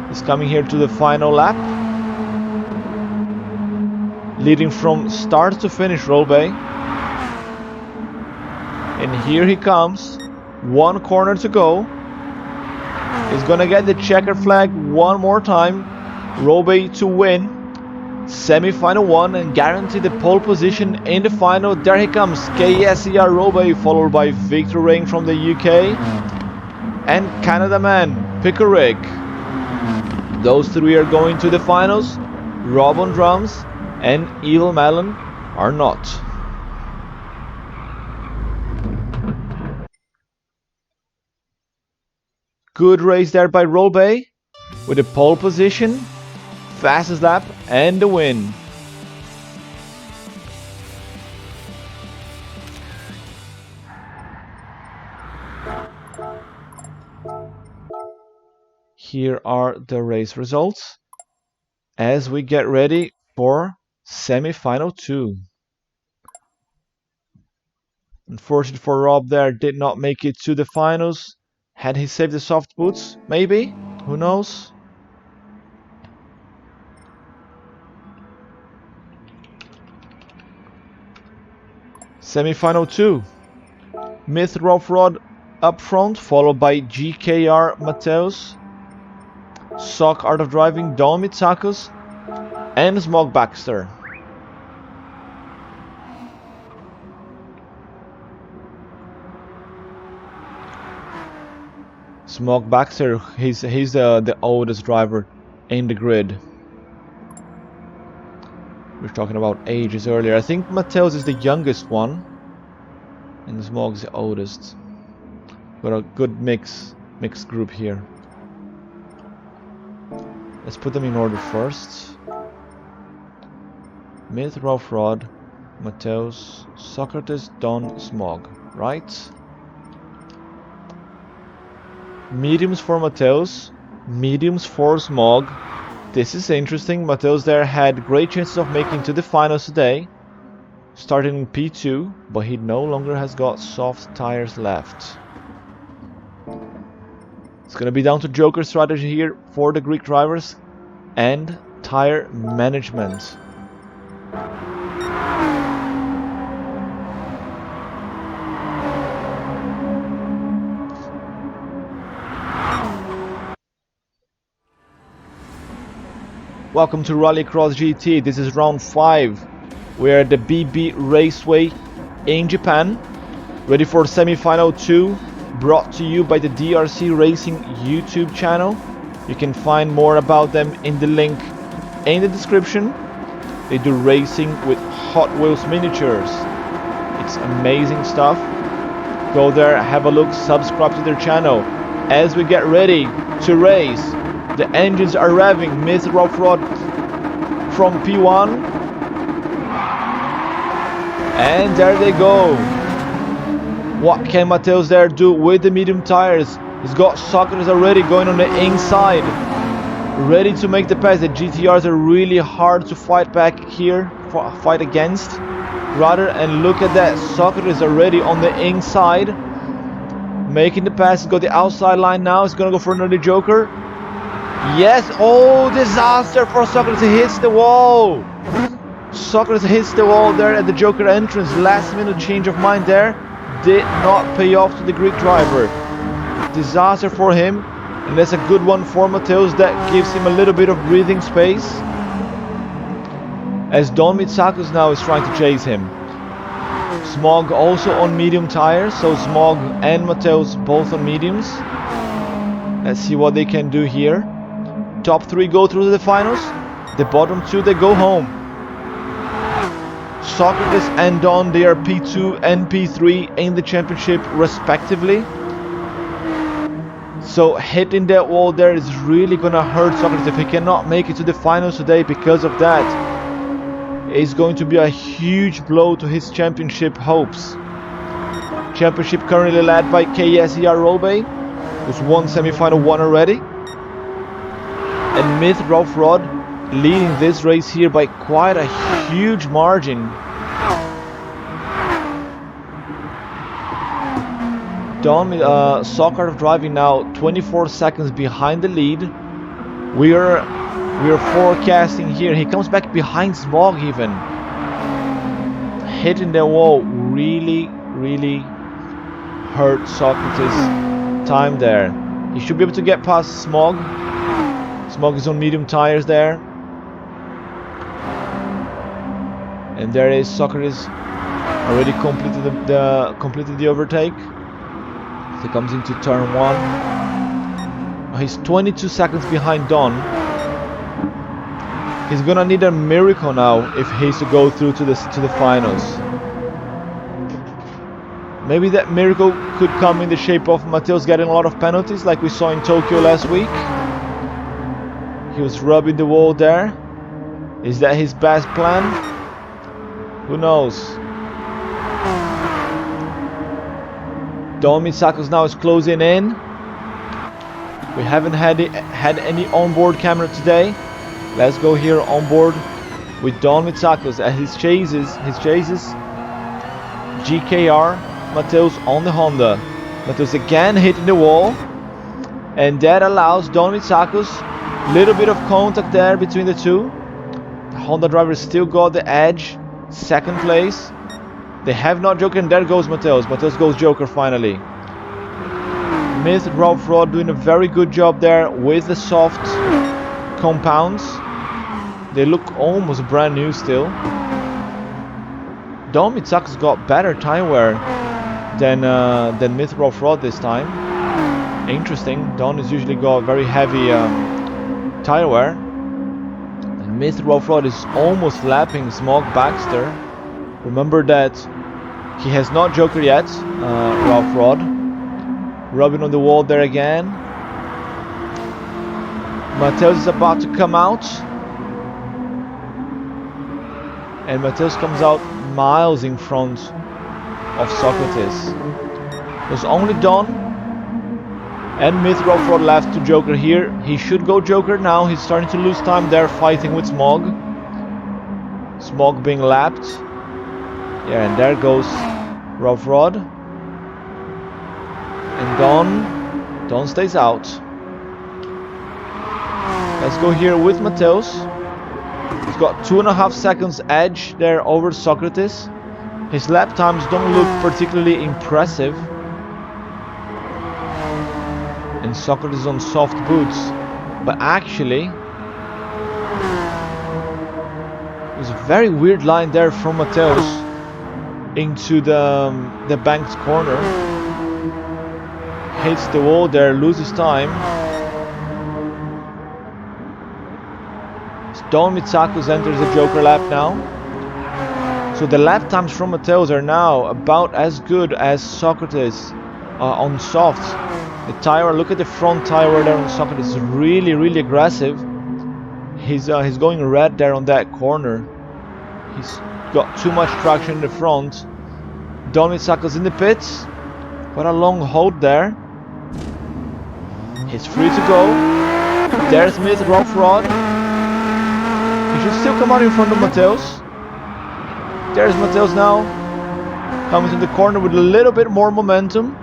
[SPEAKER 1] He's coming here to the final lap, leading from start to finish, Robey. And here he comes, one corner to go. He's gonna get the checker flag one more time. Robey to win semi-final 1 and guarantee the pole position in the final. There he comes, KSER Robey, followed by Victor Rain from the UK and Canada man Pickerick. Those three are going to the finals. Robin Drums and Evil Melon are not. Good race there by Robey with the pole position, fastest lap and the win. Here are the race results as we get ready for semi-final 2. Unfortunately for Rob there, did not make it to the finals. Had he saved the soft boots? Maybe? Who knows? Semi-final 2. Myth Rough Rod up front, followed by GKR Mateus, Sock Art of Driving Don Mitsakos, and Smog Baxter. Smog Baxter, he's the oldest driver in the grid. We were talking about ages earlier. I think Mateus is the youngest one, and Smog's the oldest. Got a good mixed group here. Let's put them in order first. Myth, Rough Rod, Mateus, Socrates, Don, Smog. Right? Mediums for Mateus, mediums for Smog. This is interesting. Mateus there had great chances of making to the finals today, starting in P2, but he no longer has got soft tires left. It's gonna be down to Joker strategy here for the Greek drivers and tire management. Welcome to Rallycross GT. This is round 5. We're at the BB Raceway in Japan. Ready for semi-final 2, brought to you by the DRC Racing YouTube channel. You can find more about them in the link in the description. They do racing with Hot Wheels miniatures. It's amazing stuff. Go there, have a look, subscribe to their channel. As we get ready to race, the engines are revving. Myth Rough Rod from P1. And there they go. What can Mateus there do with the medium tires? He's got Socrates already going on the inside, ready to make the pass. The GTRs are really hard to fight back here, fight against rather. And look at that, Socrates already on the inside, making the pass. He's got the outside line now. He's gonna go for another Joker. Yes, oh, disaster for Socrates. He hits the wall. Socrates hits the wall there at the Joker entrance. Last minute change of mind there did not pay off to the Greek driver. Disaster for him, and that's a good one for Mateus. That gives him a little bit of breathing space. as Don Mitsakus now is trying to chase him. Smog also on medium tires, so Smog and Mateus both on mediums. Let's see what they can do here. Top 3 go through to the finals. The bottom 2, they go home. Socrates and Don, they are P2 and P3 in the championship respectively. So hitting that wall there is really gonna hurt Socrates if he cannot make it to the finals today. Because of that, it's going to be a huge blow to his championship hopes. Championship currently led by KSER Rolbay, who's won semi-final 1 already. And Myth Rough Rod leading this race here by quite a huge margin. Don Soccer driving now 24 seconds behind the lead. We are forecasting here. He comes back behind Smog even. Hitting the wall really hurt Socrates' time there. He should be able to get past Smog. Smog is on medium tires there. And there is Socrates already completed the overtake. He comes into turn 1. He's 22 seconds behind Don. He's gonna need a miracle now if he's to go through to the finals. Maybe that miracle could come in the shape of Mateus getting a lot of penalties, like we saw in Tokyo last week. He was rubbing the wall there. Is that his best plan? Who knows? Don Mitsakus now is closing in. We haven't had any onboard camera today. Let's go here on board with Don Mitsakus as he chases GKR Mateus on the Honda. Mateus again hitting the wall, and that allows Don Mitsakus a little bit of contact there between the two. The Honda driver still got the edge, second place. They have not Joker, and there goes Mateus. Mateus goes Joker finally. Myth Rough Rod doing a very good job there with the soft compounds. They look almost brand new still. Don Mitsakus got better tire wear than Myth Rough Rod this time. Interesting. Don has usually got very heavy tire wear. And Myth Rough Rod is almost lapping Smog Baxter. Remember that he has not Joker yet, Rough Rod. Rubbing on the wall there again. Mateus is about to come out. And Mateus comes out miles in front of Socrates. There's only Don and Myth Rough Rod left to Joker here. He should go Joker now. He's starting to lose time there fighting with Smog. Smog being lapped. Yeah, and there goes Rough Rod. And Don stays out. Let's go here with Mateus. He's got 2.5 seconds edge there over Socrates. His lap times don't look particularly impressive. And Socrates on soft boots. But actually, it was a very weird line there from Mateus into the banked corner. Hits the wall there, loses time. Don Mitsakus enters the Joker lap now. So the lap times from Mateus are now about as good as Socrates on soft. The tire, look at the front tire there on Socrates, is really aggressive. He's going red there on that corner. He's got too much traction in the front. Don Mitsakus in the pits. Quite a long hold there. He's free to go. There's Myth Rough Rod. He should still come out in front of Mateus. There's Mateus now. Coming to the corner with a little bit more momentum.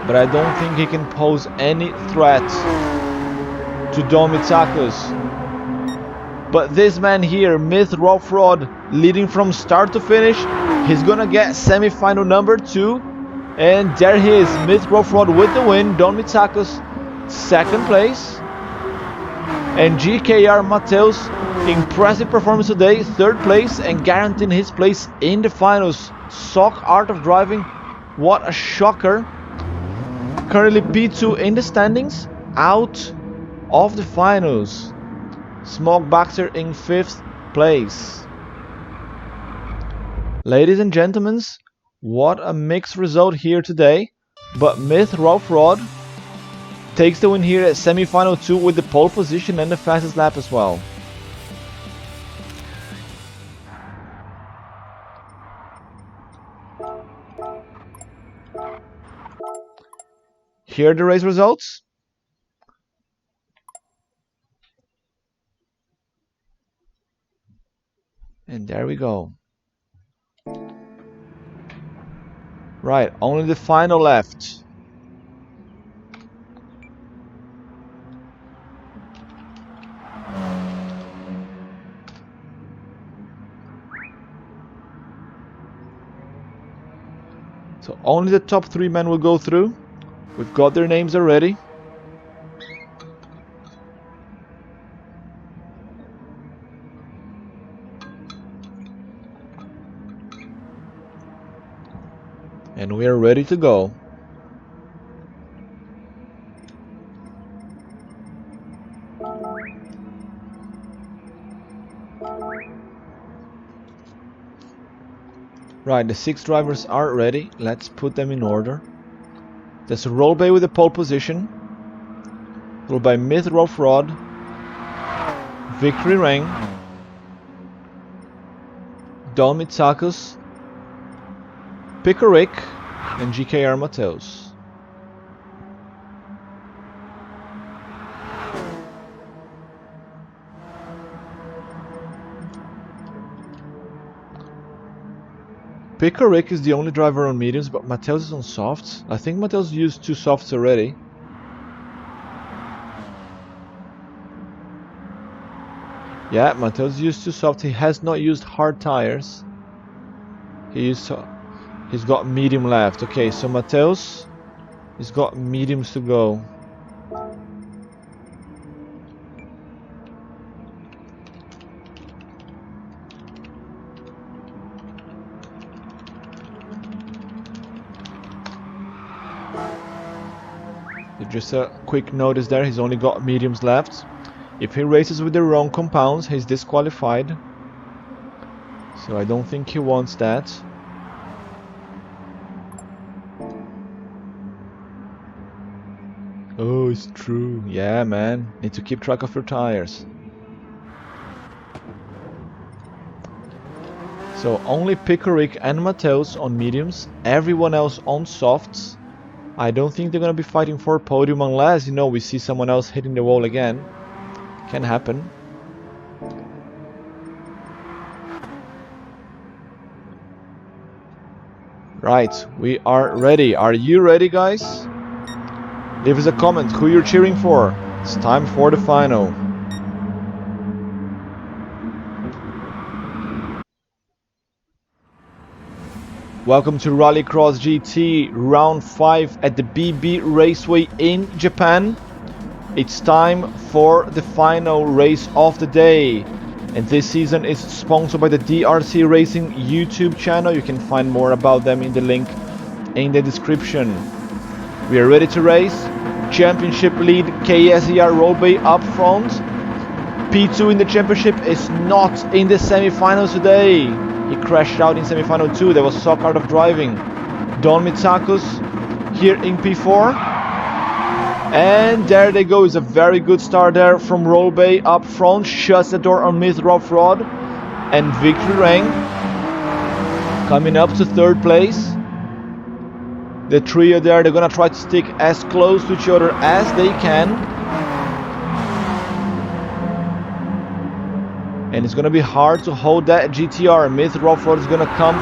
[SPEAKER 1] But I don't think he can pose any threat to Don Mitsakus. But this man here, Myth Rough Rod, leading from start to finish. He's gonna get semi-final number 2. And there he is, Myth Rough Rod with the win. Don Mitsakus second place. And GKR Mateus, impressive performance today, 3rd place and guaranteeing his place in the finals. Sock Art of Driving, what a shocker. Currently P2 in the standings, out of the finals. Smog Baxter in 5th place. Ladies and gentlemen, what a mixed result here today. But Myth Rough Rod takes the win here at semi-final 2 with the pole position and the fastest lap as well. Here are the race results. And there we go. Right, only the final left. So only the top 3 men will go through. We've got their names already. And we are ready to go. Right, the 6 drivers are ready. Let's put them in order. There's Rollbay with the pole position, followed by Myth Rough Rod, Victory Ring, Don Mitsakus, Pickerick, and GKR Mateus. Pickerick is the only driver on mediums, but Mateus is on softs. I think Mateus used 2 softs already. Yeah, Mateus used 2 softs. He has not used hard tires. He's got medium left. Okay, so Mateus has got mediums to go. Just a quick notice there, he's only got mediums left. If he races with the wrong compounds, he's disqualified. So I don't think he wants that. Oh, it's true. Yeah, man. Need to keep track of your tires. So only Pickerick and Mateus on mediums, everyone else on softs. I don't think they're gonna be fighting for a podium unless, you know, we see someone else hitting the wall again. Can happen. Right, we are ready. Are you ready, guys? Leave us a comment who you're cheering for. It's time for the final. Welcome to Rallycross GT round 5 at the BB Raceway in Japan. It's time for the final race of the day. And this season is sponsored by the DRC Racing YouTube channel. You can find more about them in the link in the description. We are ready to race. Championship lead KSER Rollbay up front. P2 in the championship is not in the semi-finals today. He crashed out in semi-final 2. There was Sock Art of Driving. Don Mitsakus here in P4. And there they go. It's a very good start there from Rollbay up front. Shuts the door on Myth Rough Rod. And Victory Rang coming up to 3rd place. The trio there, they're gonna try to stick as close to each other as they can. And it's gonna be hard to hold that GTR. Myth Rough Rod is gonna come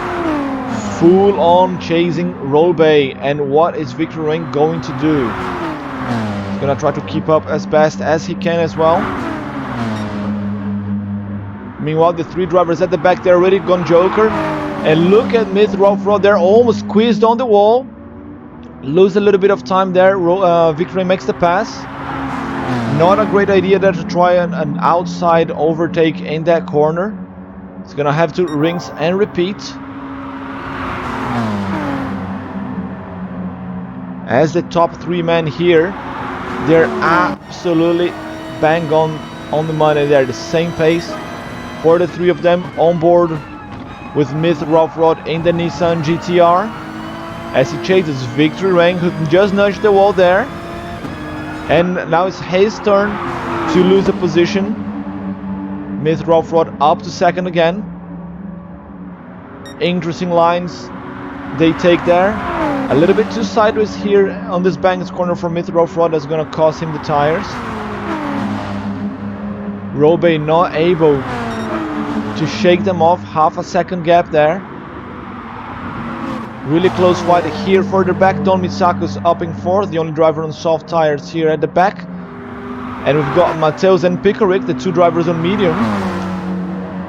[SPEAKER 1] full on chasing Rollbay. And what is Victory Ring going to do? He's gonna try to keep up as best as he can as well. Meanwhile, the 3 drivers at the back, they're already gone Joker. And look at Myth Rough Rod, they're almost squeezed on the wall. Lose a little bit of time there. Victory makes the pass. Not a great idea there to try an outside overtake in that corner. It's gonna have to rinse and repeat. As the top 3 men here, they're absolutely bang on the money. They're the same pace for the 3 of them on board with Myth Rough Rod in the Nissan GTR. As he chases Victory Rank, who just nudged the wall there. And now it's his turn to lose the position. Myth Rough Rod up to second again. Interesting lines they take there. A little bit too sideways here on this Banks corner for Myth Rough Rod. That's gonna cost him the tires. Robe not able to shake them off. Half a second gap there. Really close fight here further back. Don Mitsako's up in 4th, the only driver on soft tires here at the back. And we've got Mateus and Pickerick, the 2 drivers on medium,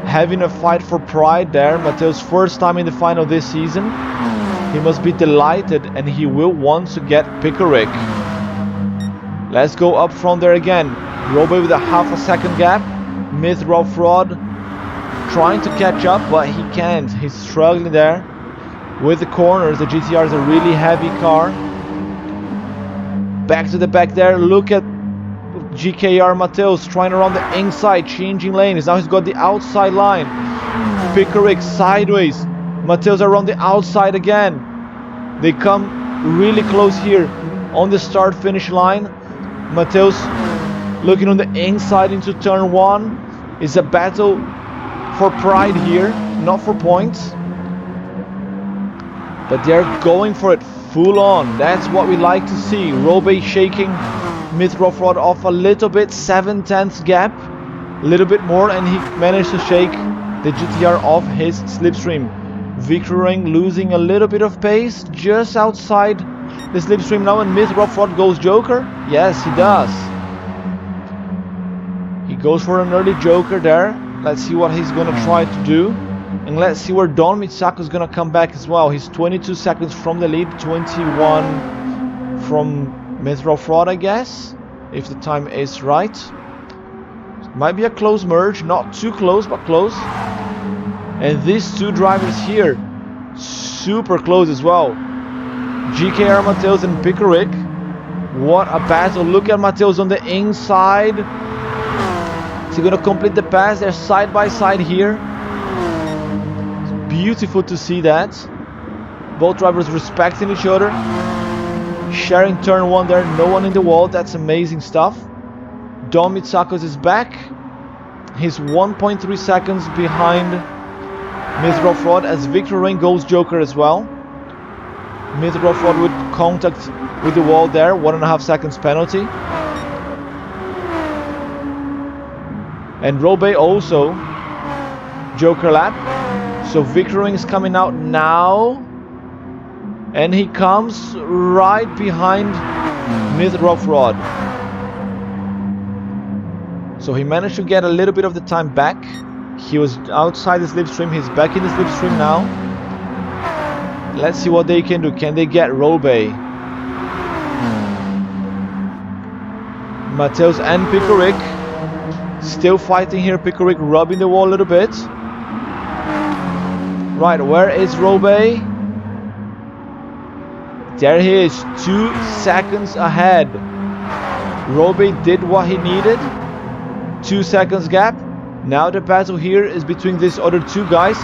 [SPEAKER 1] having a fight for pride there. Mateus' first time in the final this season. He must be delighted, and he will want to get Pickerick. Let's go up front there again. Robe with a half a second gap. Myth Rough Rod trying to catch up, but he can't. He's struggling there with the corners. The GTR is a really heavy car. Back to the back there. Look at GKR Mateus trying around the inside, changing lanes. Now he's got the outside line. Pickerick sideways. Mateus around the outside again. They come really close here on the start-finish line. Mateus looking on the inside into turn 1. It's a battle for pride here, not for points. But they're going for it full on. That's what we like to see. Robe shaking Myth Rough Rod off a little bit. 7/10 gap. A little bit more, and he managed to shake the GTR off his slipstream. Victory Ring losing a little bit of pace just outside the slipstream now, and Myth Rough Rod goes Joker. Yes, he does. He goes for an early Joker there. Let's see what he's gonna try to do. And let's see where Don Mitsako is gonna come back as well. He's 22 seconds from the lead, 21 from Myth Rough Rod, I guess, if the time is right. Might be a close merge, not too close, but close. And these 2 drivers here, super close as well. GKR Mateus and Pickerick. What a battle. Look at Mateus on the inside. Is he gonna complete the pass? They're side by side here. It's beautiful to see that. Both drivers respecting each other. Sharing turn 1 there, no one in the wall. That's amazing stuff. Dom Mitsakos is back. He's 1.3 seconds behind Myth Rough Rod as Victor Rain goes Joker as well. Myth Rough Rod with contact with the wall there, 1.5 seconds penalty. And Robe also Joker lap. So Victor Ring is coming out now. And he comes right behind Myth Rough Rod. So he managed to get a little bit of the time back. He was outside the slipstream. He's back in the slipstream now. Let's see what they can do. Can they get Robe? Mateus and Pickerick still fighting here. Pickerick rubbing the wall a little bit. Right, where is Robe? There he is, 2 seconds ahead. Robe did what he needed. 2 seconds gap. Now the battle here is between these other 2 guys.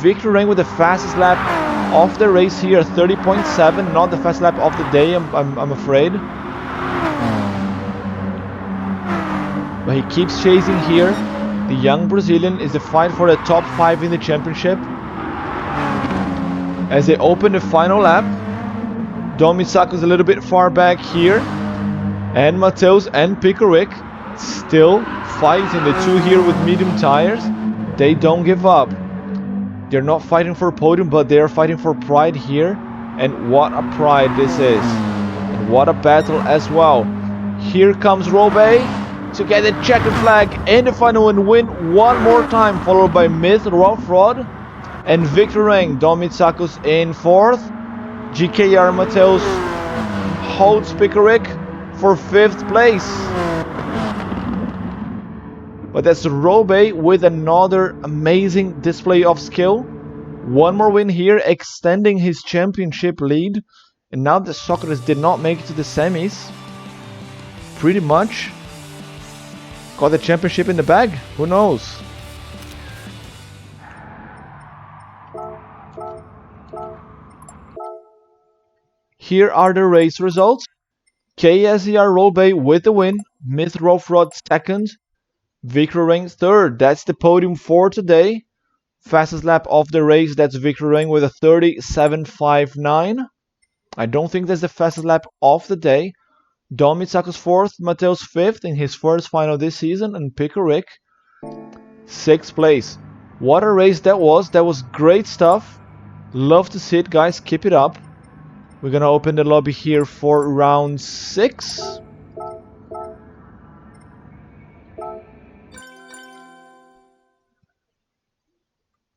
[SPEAKER 1] Victor Rain with the fastest lap of the race here, 30.7. Not the fastest lap of the day, I'm afraid. But he keeps chasing here. The young Brazilian is the fight for the top 5 in the championship. As they open the final lap, Don Misako is a little bit far back here. And Mateus and Pickerick still fighting, the 2 here with medium tires. They don't give up. They're not fighting for a podium, but they are fighting for pride here. And what a pride this is. And what a battle as well. Here comes Robe to get the checkered flag in the final and win one more time, followed by Myth Rough Rod and Victor Rang. Don Mitsakos in 4th. GKR Mateus holds Pickerick for 5th place. But that's Robe with another amazing display of skill. One more win here, extending his championship lead. And now the Socrates did not make it to the semis. Pretty much got the championship in the bag. Who knows? Here are the race results. KSER Robe with the win. Myth Rod second. Victory Ring third. That's the podium for today. Fastest lap of the race, that's Victory Ring with a 37.59. I don't think that's the fastest lap of the day. Don Mitsako's fourth, Mateo's fifth in his first final this season, and Pickerick sixth place. What a race that was. That was great stuff. Love to see it, guys. Keep it up. We're gonna open the lobby here for round 6.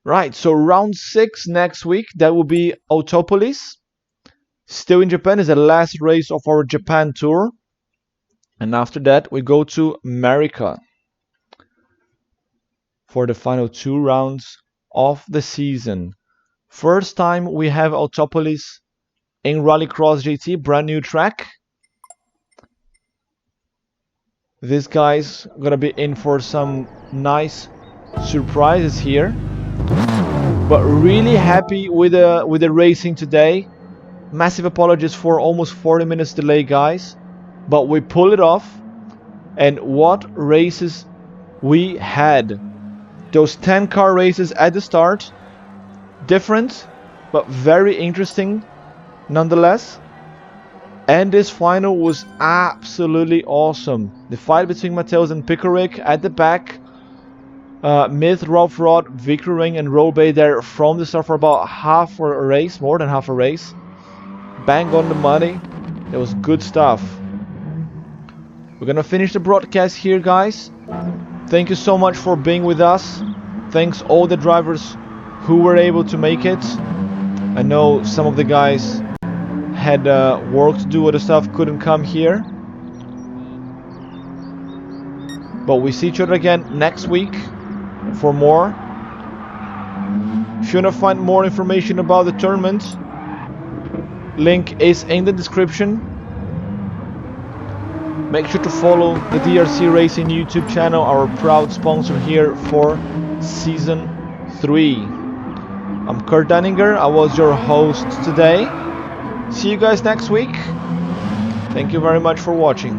[SPEAKER 1] Right, so round 6 next week, that will be Autopolis. Still in Japan is the last race of our Japan tour. And after that, we go to America for the final 2 rounds of the season. First time we have Autopolis in Rallycross GT, brand new track. This guy's gonna be in for some nice surprises here. But really happy with the racing today. Massive apologies for almost 40 minutes delay, guys. But we pull it off. And what races we had. Those 10 car races at the start. Different, but very interesting nonetheless. And this final was absolutely awesome. The fight between Mateos and Pickerick at the back. Myth, Rough Rod, Victory Ring and Robe there from the start for about half a race, more than half a race. Bang on the money. It was good stuff. We're gonna finish the broadcast here, guys. Thank you so much for being with us. Thanks all the drivers who were able to make it. I know some of the guys had work to do, other stuff, couldn't come here. But we see each other again next week for more. If you want to find more information about the tournament, link is in the description. Make sure to follow the DRC Racing YouTube channel, our proud sponsor here for Season 3. I'm Kurt Danninger, I was your host today. See you guys next week. Thank you very much for watching.